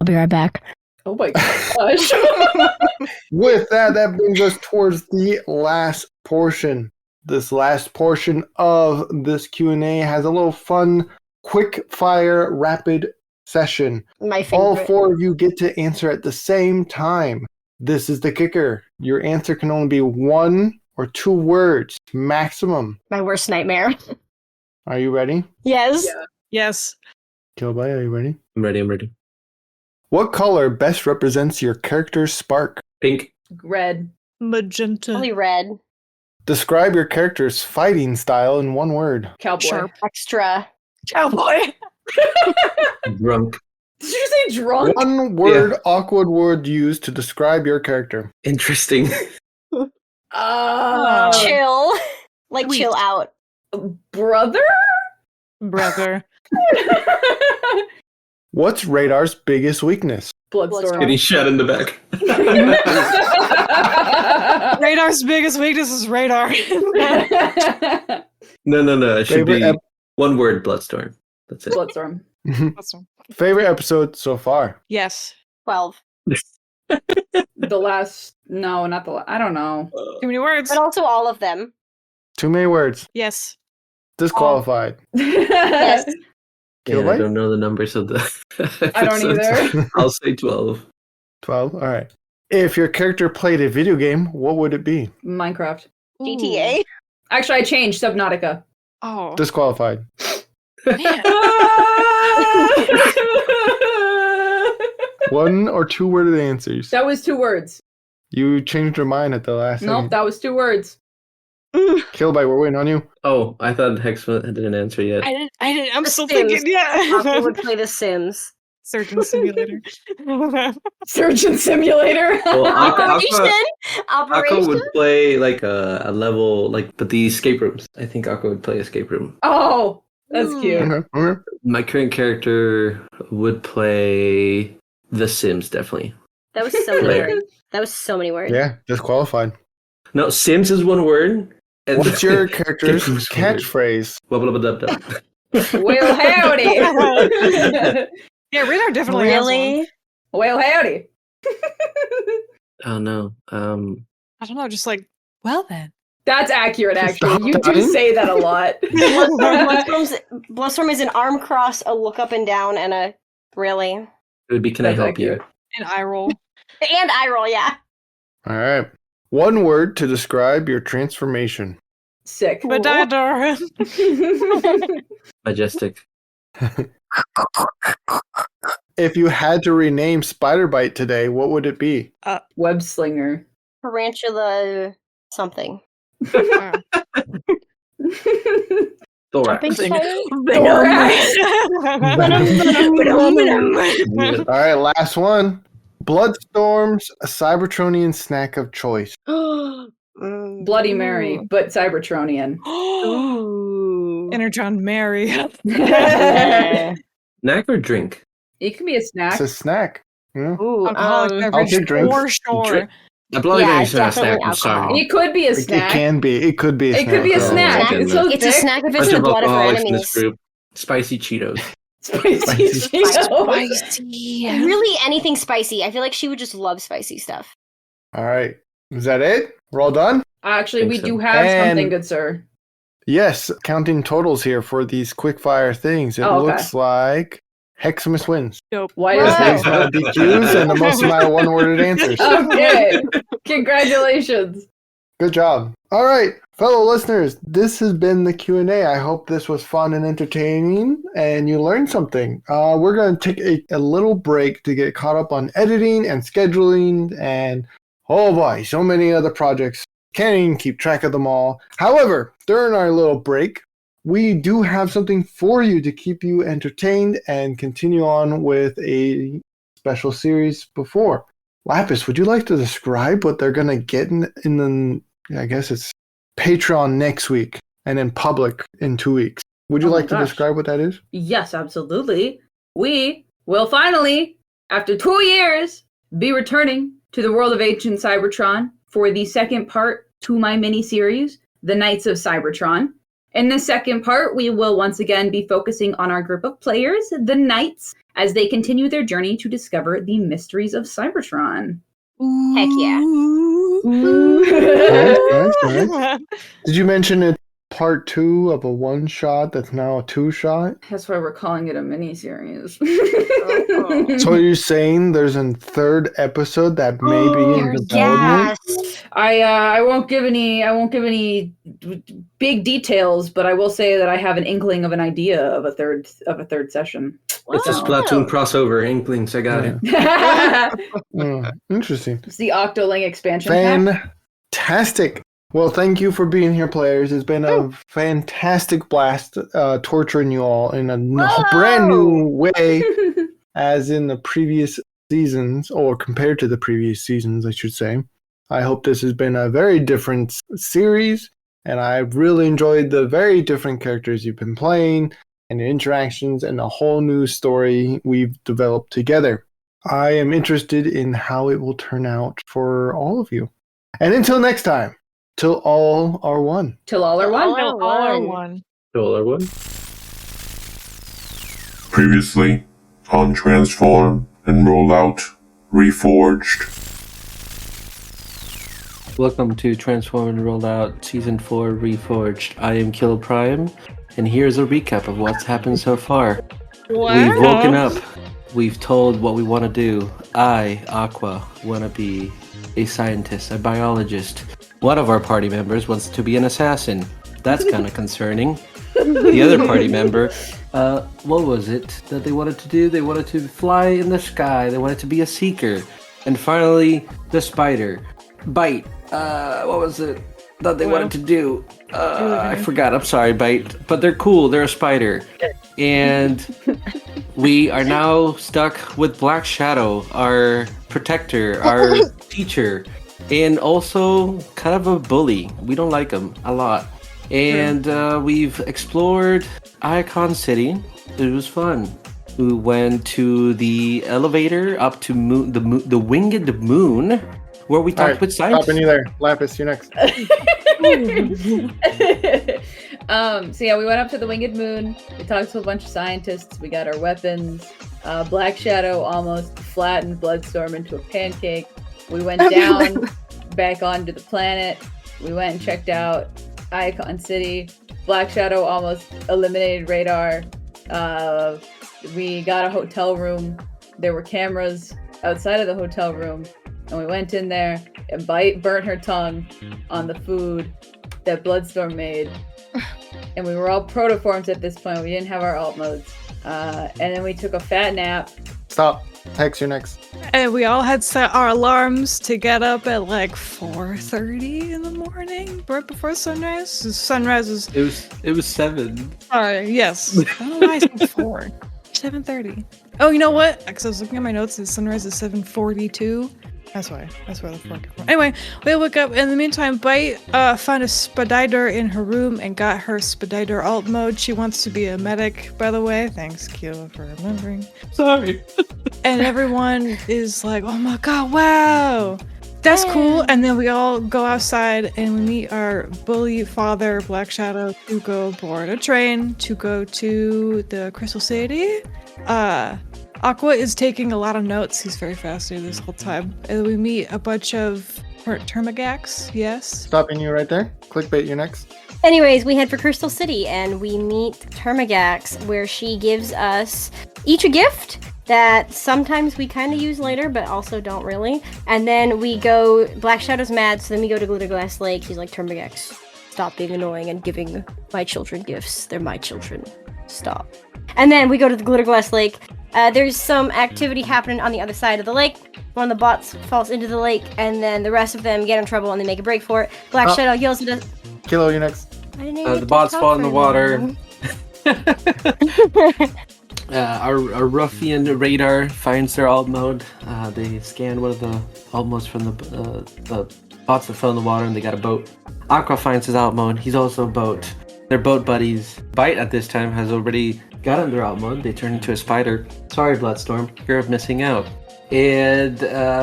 be right back. Oh my gosh. With that brings us towards the last portion. This last portion of this Q&A has a little fun, quick fire, rapid session. My favorite. All four of you get to answer at the same time. This is the kicker. Your answer can only be 1 or 2 words, maximum. My worst nightmare. Are you ready? Yes. Yeah. Yes. Kilby, are you ready? I'm ready. What color best represents your character's spark? Pink. Red. Magenta. Probably red. Describe your character's fighting style in 1 word. Cowboy. Sharp. Extra. Cowboy. Drunk. Did you say drunk? 1 word, awkward word used to describe your character. Interesting. Chill. Like Sweet. chill out. Brother? Brother. What's Radar's biggest weakness? Bloodstorm. Getting shot in the back. Radar's biggest weakness is radar. No. It should Favorite be 1 word, Bloodstorm. That's it. Bloodstorm. Awesome. Favorite episode so far? Yes. 12. The last. No, not the last. I don't know. Too many words. But also all of them. Too many words. Yes. Disqualified. Yes. Yeah, I Kilby? don't know the numbers of the I don't episodes. either. I'll say 12. 12? All right. If your character played a video game, what would it be? Minecraft. GTA. Actually, I changed Subnautica. Oh. Disqualified. Man. 1 or 2 worded answers. That was 2 words. You changed your mind at the last Nope, second. that was 2 words. Kilby, we're waiting on you. Oh, I thought Hex didn't answer yet. I didn't. I'm The still Sims. thinking. Aqua Yeah. would play The Sims. Surgeon Simulator. Surgeon Simulator. Well, Operation. Aqua would play like a level, but the escape rooms. I think Aqua would play escape room. Oh, that's cute. Okay. My current character would play The Sims, definitely. That was so many Right. words. That was so many words. Yeah, disqualified. No, Sims is one word. And What's your character's Confused word. catchphrase? Wubba-lubba-dub-dub. Well, howdy. Yeah, Radar definitely has one. Really? Well, howdy. Oh no. I don't know, just like, well then. That's accurate, actually. Stop You do dying. say that a lot. Bloodstorm is an arm cross, a look up and down, and a really. It would be, can I That's help accurate. you? An eye roll. And eye roll, yeah. All right. One word to describe your transformation. Sick. Badador. Majestic. If you had to rename Spider Bite today, what would it be? Web slinger. Tarantula something. Thorax. Jumping spider? All right, last one. Bloodstorm's a Cybertronian snack of choice. Bloody Mary, but Cybertronian. Ooh. Energon Mary. Snack or drink? It can be a snack. It's a snack. Yeah. Ooh, Alcoholic beverage take drinks. for sure. Drink. A Bloody Yeah, Mary's not a snack. definitely I'm sorry. alcohol. It could be a It snack. can be. It could be a It snack. could be a though. snack. goodness. It's so It's a thick. snack if it's Bunch in the of blood of our alcoholics in enemies. this group. Spicy Cheetos. Spicy Spicy Cheetos. Spicy. Really, anything spicy. I feel like she would just love spicy stuff. All right. Is that it? We're all done? Actually, Think we so. do have And- something, good sir. Yes. Counting totals here for these quickfire things. It Oh, okay. looks like Hexamis wins. Dope. Why Wow. is Based that? on DQs and the most amount of one-worded answers. Okay. Congratulations. Good job. All right, fellow listeners, this has been the Q&A. I hope this was fun and entertaining and you learned something. We're going to take a little break to get caught up on editing and scheduling and, oh boy, so many other projects. Can't even keep track of them all. However, during our little break, we do have something for you to keep you entertained and continue on with a special series before. Lapis, would you like to describe what they're going to get in the, I guess it's Patreon next week and in public in 2 weeks? Would you Oh my like to gosh. describe what that is? Yes, absolutely. We will finally, after 2 years, be returning to the world of ancient Cybertron for the second part to my mini-series, The Knights of Cybertron. In the second part, we will once again be focusing on our group of players, the Knights, as they continue their journey to discover the mysteries of Cybertron. Heck yeah. Nice. Did you mention it part 2 of a one-shot that's now a 2-shot? That's why we're calling it a mini-series. So you're saying there's a third episode that may be in development? Yes. I won't give any big details, but I will say that I have an inkling of an idea of a third session. It's a Wow. Splatoon crossover. Inklings, I got it. It's Interesting. the Octoling expansion pack. Fantastic. Well, thank you for being here, players. It's been a fantastic blast torturing you all in a brand new way, as in the previous seasons, or compared to the previous seasons, I should say. I hope this has been a very different series, and I've really enjoyed the very different characters you've been playing, and the interactions, and the whole new story we've developed together. I am interested in how it will turn out for all of you. And until next time, till all are one. Till all are one. All All are one. one. Dollar one. Previously on Transform and Rollout Reforged. Welcome to Transform and Roll Out Season 4 Reforged. I am Kill Prime, and here's a recap of what's happened so far. We've woken up. We've told what we want to do. I, Aqua, want to be a scientist, a biologist. One of our party members wants to be an assassin. That's kind of concerning. The other party member, what was it that they wanted to do? They wanted to fly in the sky. They wanted to be a seeker. And finally, the spider. Bite. What was it that they wanted to do? I forgot. I'm sorry, Bite. But they're cool. They're a spider. And we are now stuck with Black Shadow, our protector, our teacher, and also kind of a bully. We don't like him a lot. And we've explored Icon City. It was fun. We went to the elevator up to the winged moon, where we talked with scientists. Stopping you there. Lapis, you next. So yeah, we went up to the winged moon. We talked to a bunch of scientists. We got our weapons. Black Shadow almost flattened Bloodstorm into a pancake. We went down back onto the planet. We went and checked out Icon City. Black Shadow almost eliminated Radar. We got a hotel room. There were cameras outside of the hotel room. And we went in there and burnt her tongue on the food that Bloodstorm made. And we were all protoforms at this point. We didn't have our alt modes. And then we took a fat nap. Stop. Hex, you're next. And we all had set our alarms to get up at like 4:30 in the morning, right before sunrise. Sunrise is... It was 7. Sorry, yes. I don't know why I said 4. 7:30. Oh, you know what? Because I was looking at my notes, the sunrise is 7:42. That's why. That's where the 4 came from. Anyway, we woke up. In the meantime, Bite found a Spedider in her room and got her Spedider alt mode. She wants to be a medic, by the way. Thanks, Kilo, for remembering. Sorry. And everyone is like, oh my god, wow! That's cool. And then we all go outside and we meet our bully father, Black Shadow, to go board a train to go to the Crystal City. Aqua is taking a lot of notes. He's very fascinated this whole time. And we meet a bunch of Termagax, yes? Stopping you right there. Clickbait, you're next. Anyways, we head for Crystal City and we meet Termagax, where she gives us each a gift that sometimes we kind of use later, but also don't really. And then we go, Black Shadow's mad, so then we go to Glitterglass Lake. He's like, Termagax, stop being annoying and giving my children gifts. They're my children. Stop. And then we go to the Glitterglass Lake. There's some activity happening on the other side of the lake. One of the bots falls into the lake, and then the rest of them get in trouble and they make a break for it. Black Shadow yells at us. Kilo, you're next. I didn't even The bots fall in the water. Our ruffian Radar finds their alt mode. They scan one of the alt modes from the bots that fell in the water, and they got a boat. Aqua finds his alt mode. He's also a boat. They're boat buddies. Bite at this time has already gotten their alt mode. They turn into a spider. Sorry, Bloodstorm, you're missing out. And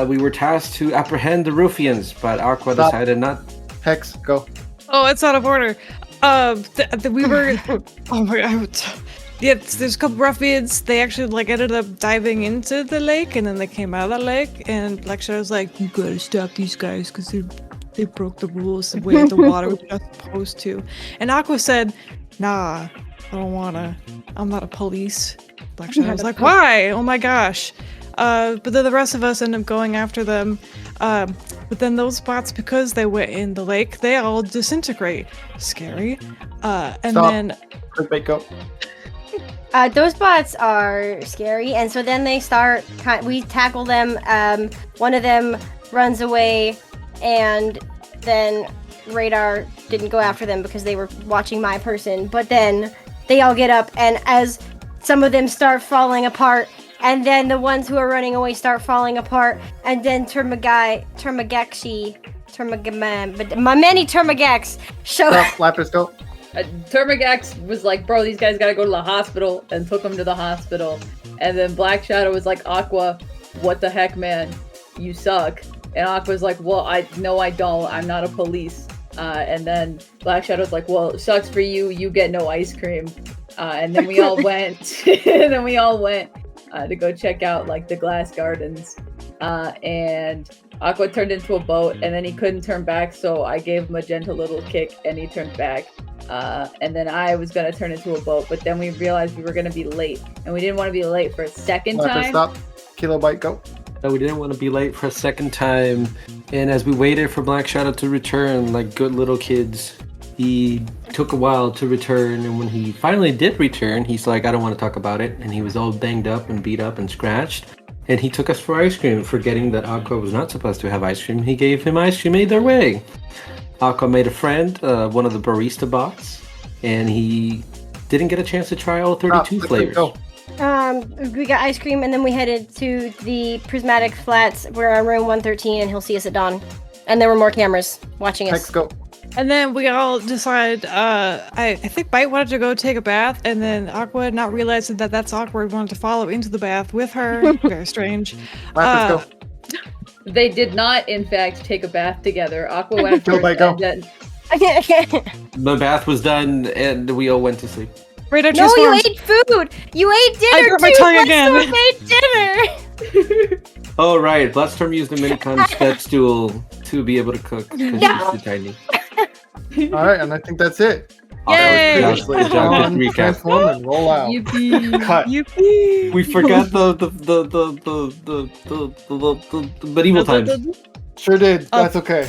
we were tasked to apprehend the ruffians, but Aqua decided not. Hex, go. Oh, it's out of order. We were... oh my god. Yeah, there's a couple ruffians. They actually ended up diving into the lake, and then they came out of the lake, and Black Shadow's like, you gotta stop these guys, because they broke the rules the way the water was not supposed to. And Aqua said, nah, I don't wanna. I'm not a police. Black Shadow's like, why? Oh my gosh. But then the rest of us end up going after them. But then those bots, because they went in the lake, they all disintegrate. Scary. And Stop. then... Clickbait, go. Those bots are scary, and so then they start. We tackle them. One of them runs away, and then Radar didn't go after them because they were watching my person. But then they all get up, and as some of them start falling apart, and then the ones who are running away start falling apart, and then my many Termagax show up. Stop, Lapis, go. Termagax was like, bro, these guys gotta go to the hospital, and took them to the hospital. And then Black Shadow was like, Aqua, what the heck, man? You suck. And Aqua's like, well, I don't. I'm not a police. And then Black Shadow's like, well, sucks for you. You get no ice cream. And then we all went. To go check out the glass gardens. And Aqua turned into a boat, and then he couldn't turn back, so I gave him a gentle little kick, and he turned back. And then I was gonna turn into a boat, but then we realized we were gonna be late, and we didn't want to be late for a second Lapis, time. stop. Kilobyte, go. No, we didn't want to be late for a second time. And as we waited for Black Shadow to return, like good little kids, he took a while to return. And when he finally did return, he's like, I don't want to talk about it. And he was all banged up and beat up and scratched. And he took us for ice cream, forgetting that Aqua was not supposed to have ice cream. He gave him ice cream either way. Aqua made a friend, one of the barista bots, and he didn't get a chance to try all 32 flavors. Go. We got ice cream, and then we headed to the Prismatic Flats. We're on room 113, and he'll see us at dawn. And there were more cameras watching us. Hex, go. And then we all decide, I think Bite wanted to go take a bath, and then Aqua, not realizing that that's awkward, wanted to follow into the bath with her. Very strange. Let's go. They did not, in fact, take a bath together. Aqua went Go, first, Bite, go. and then The bath was done, and we all went to sleep. Radar No, you transforms. ate food. You ate dinner I burnt my too. tongue Bloodstorm again. ate dinner. Oh, right. Bloodstorm used the Minicon step stool to be able to cook because No. she's too tiny. All right, and I think that's it. Yay! That was good job. On Good recap. transform and roll out. yippee. Cut. Yippee! We forgot the medieval times. Sure did. That's okay.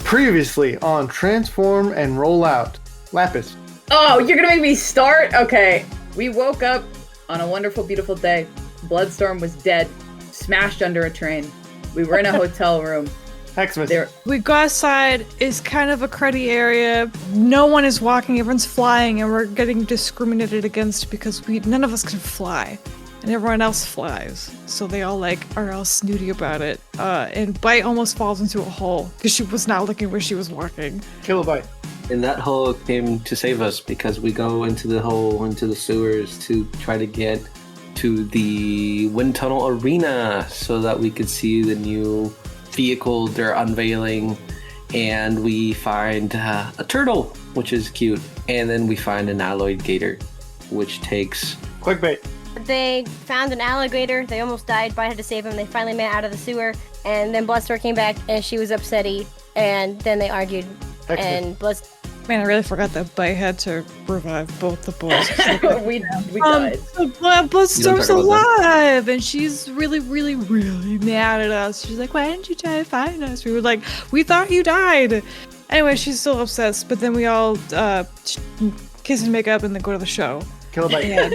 Previously on transform and roll out. Lapis. Oh, you're gonna make me start? Okay. We woke up on a wonderful, beautiful day. Bloodstorm was dead, smashed under a train. We were in a hotel room. Hexamis. There, We go outside. It's kind of a cruddy area. No one is walking. Everyone's flying, and we're getting discriminated against because none of us can fly, and everyone else flies. So they all are all snooty about it. And Bite almost falls into a hole because she was not looking where she was walking. Kilobyte. And that hole came to save us because we go into the hole, into the sewers to try to get to the wind tunnel arena so that we could see the new vehicle they're unveiling. And we find a turtle, which is cute. And then we find an alloyed gator, which takes... Clickbait. They found an alligator. They almost died. Bite had to save him. They finally made it out of the sewer. And then Bloodstorm came back, and she was upsetty. And then they argued. Hexamis. And Man, I really forgot that Bite had to revive both the boys. we died. Bloodstorm's talk about alive, and she's really, really, really mad at us. She's like, "Why didn't you try to find us?" We were like, "We thought you died." Anyway, she's still obsessed. But then we all kiss and make up, and then go to the show. Kilobyte.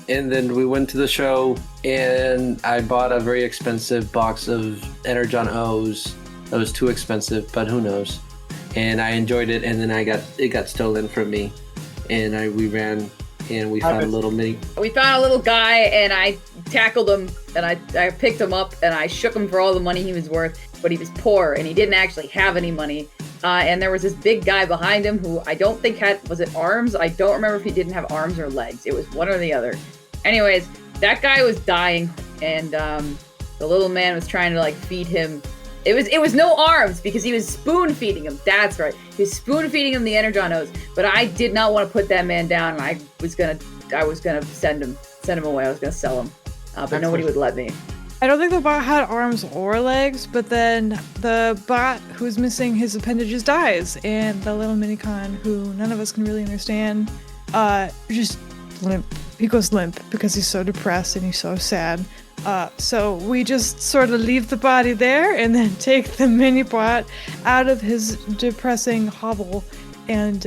And then we went to the show, and I bought a very expensive box of Energon O's. That was too expensive, but who knows? And I enjoyed it, and then it got stolen from me, and we ran, and we found a little mini. We found a little guy, and I tackled him, and I picked him up, and I shook him for all the money he was worth, but he was poor, and he didn't actually have any money. And there was this big guy behind him who I don't think was it arms? I don't remember if he didn't have arms or legs. It was one or the other. Anyways, that guy was dying, and the little man was trying to feed him. It was no arms because he was spoon feeding him. That's right. He was spoon feeding him the Energon O's. But I did not want to put that man down, and I was gonna send him away. I was gonna sell him, but nobody would let me. I don't think the bot had arms or legs, but then the bot who's missing his appendages dies, and the little minicon, who none of us can really understand, just limp. He goes limp because he's so depressed and he's so sad. So we just sort of leave the body there and then take the mini bot out of his depressing hovel, and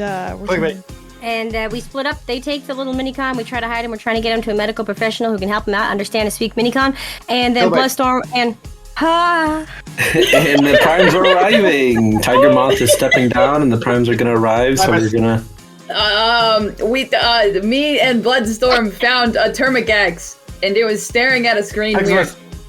we split up. They take the little minicon. We try to hide him. We're trying to get him to a medical professional who can help him out, understand and speak minicon. And then Bloodstorm and And the primes are arriving. Tiger Moth is stepping down, and the primes are gonna arrive. So we're gonna. Me and Bloodstorm found a Termigax, and it was staring at a screen.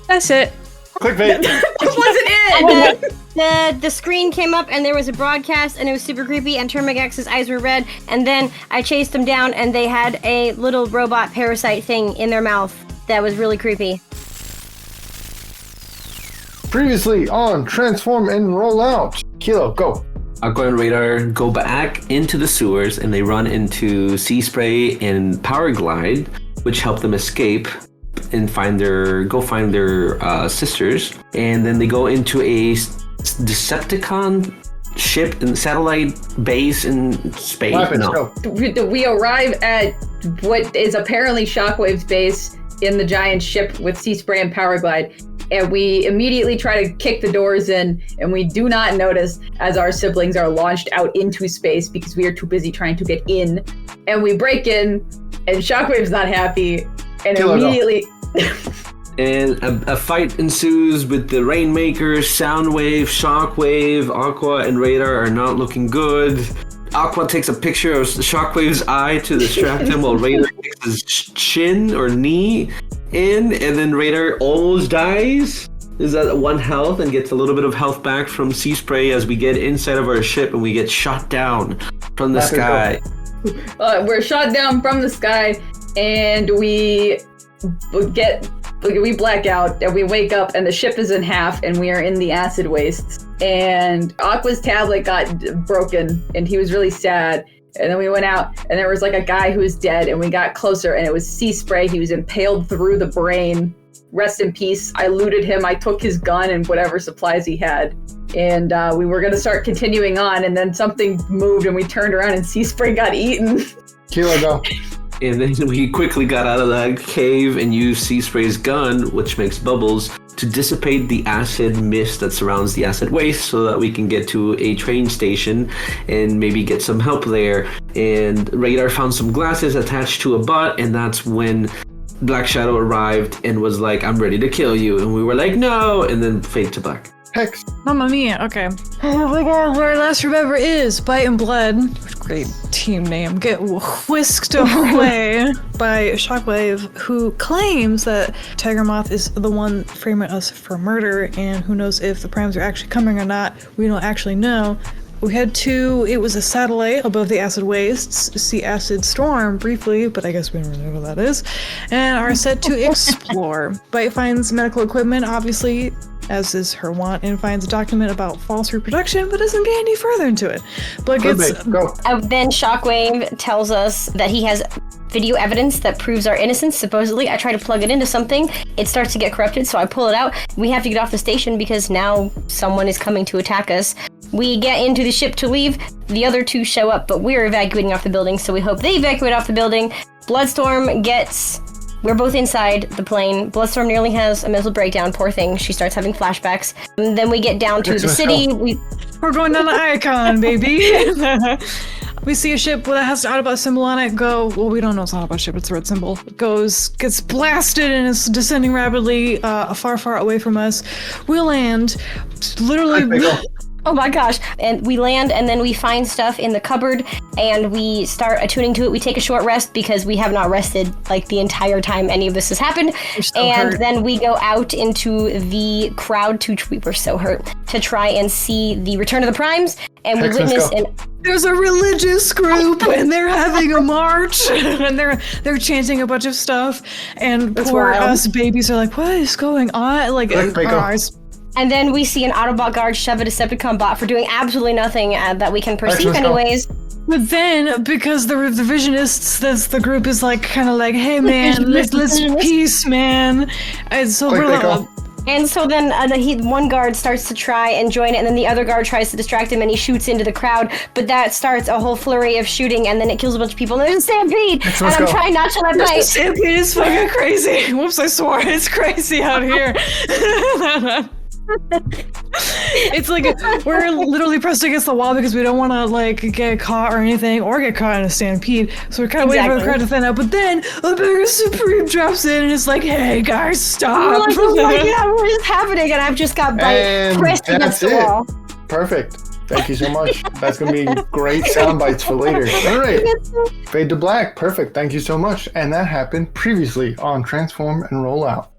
That's it. Clickbait. That wasn't it. The screen came up and there was a broadcast and it was super creepy and Termigax's eyes were red, and then I chased them down and they had a little robot parasite thing in their mouth that was really creepy. Previously on transform and roll out. Kilo, go. Aqua and Radar go back into the sewers, and they run into Sea Spray and Power Glide, which help them escape and find their sisters. And then they go into a Decepticon ship and satellite base in space. Go. We arrive at what is apparently Shockwave's base in the giant ship with Sea Spray and Power Glide. And we immediately try to kick the doors in, and we do not notice as our siblings are launched out into space because we are too busy trying to get in. And we break in, and Shockwave's not happy, and immediately... And a fight ensues with the Rainmaker, Soundwave, Shockwave. Aqua and Radar are not looking good. Aqua takes a picture of Shockwave's eye to distract him while Radar takes his chin or knee in, and then Radar almost dies. is at 1 health and gets a little bit of health back from sea spray as we get inside of our ship and we get shot down from the sky. We're shot down from the sky, and we black out, and we wake up, and the ship is in half, and we are in the acid wastes. And Aqua's tablet got broken, and he was really sad. And then we went out, and there was like a guy who was dead, and we got closer, and it was sea spray. He was impaled through the brain. Rest in peace. I looted him. I took his gun and whatever supplies he had. And we were going to start continuing on, and then something moved, and we turned around, and sea spray got eaten. Kilo, go. And then we quickly got out of that cave and used Sea Spray's gun, which makes bubbles, to dissipate the acid mist that surrounds the acid waste so that we can get to a train station and maybe get some help there. And Radar found some glasses attached to a butt, and that's when Black Shadow arrived and was like, I'm ready to kill you. And we were like, no, and then fade to black. Hex. Mamma mia, okay. Oh my god, where I last remember is Bite and Blood. Great team name. Get whisked away by Shockwave, who claims that Tiger Moth is the one framing us for murder, and who knows if the primes are actually coming or not. We don't actually know. We had it was a satellite above the acid wastes, see acid storm briefly, but I guess we don't really know what that is, and are set to explore. Bite finds medical equipment, obviously, as is her wont, and finds a document about false reproduction, but doesn't get any further into it. But gets go. Then Shockwave tells us that he has video evidence that proves our innocence, supposedly. I try to plug it into something. It starts to get corrupted, so I pull it out. We have to get off the station because now someone is coming to attack us. We get into the ship to leave. The other two show up, but we're evacuating off the building, so we hope they evacuate off the building. Bloodstorm gets... We're both inside the plane. Bloodstorm nearly has a mental breakdown. Poor thing. She starts having flashbacks. And then we get down to the city. We're going down to Icon, baby. We see a ship that has an Autobot symbol on it go. Well, we don't know it's an Autobot ship. It's a red symbol. It gets blasted, and is descending rapidly, far, far away from us. We land. Literally. Oh my gosh. And we land, and then we find stuff in the cupboard, and we start attuning to it. We take a short rest because we have not rested like the entire time any of this has happened. And then we go out into the crowd we were so hurt, to try and see the return of the primes. And we witness there's a religious group, and they're having a march, and they're chanting a bunch of stuff, and poor us babies are like, what is going on? Like, and then we see an Autobot guard shove a Decepticon bot for doing absolutely nothing that we can perceive anyways. But then, because the Revisionists, that's the group, is like, kind of like, hey man, let's peace, man. And so And so then one guard starts to try and join it, and then the other guard tries to distract him, and he shoots into the crowd. But that starts a whole flurry of shooting, and then it kills a bunch of people. And there's a stampede, and I'm trying not to let Bite. The stampede is fucking crazy. Whoops, I swore. It's crazy out here. It's like we're literally pressed against the wall because we don't want to like get caught or anything, or get caught in a stampede. So we're kind of waiting for the crowd to thin out. But then a bigger Supreme drops in and it's like, "Hey guys, stop!" We're like, oh my god, what is happening? And I've just got Bite pressed against the wall. Perfect. Thank you so much. That's gonna be great sound bites for later. All right, fade to black. Perfect. Thank you so much. And that happened previously on Transform and Roll Out.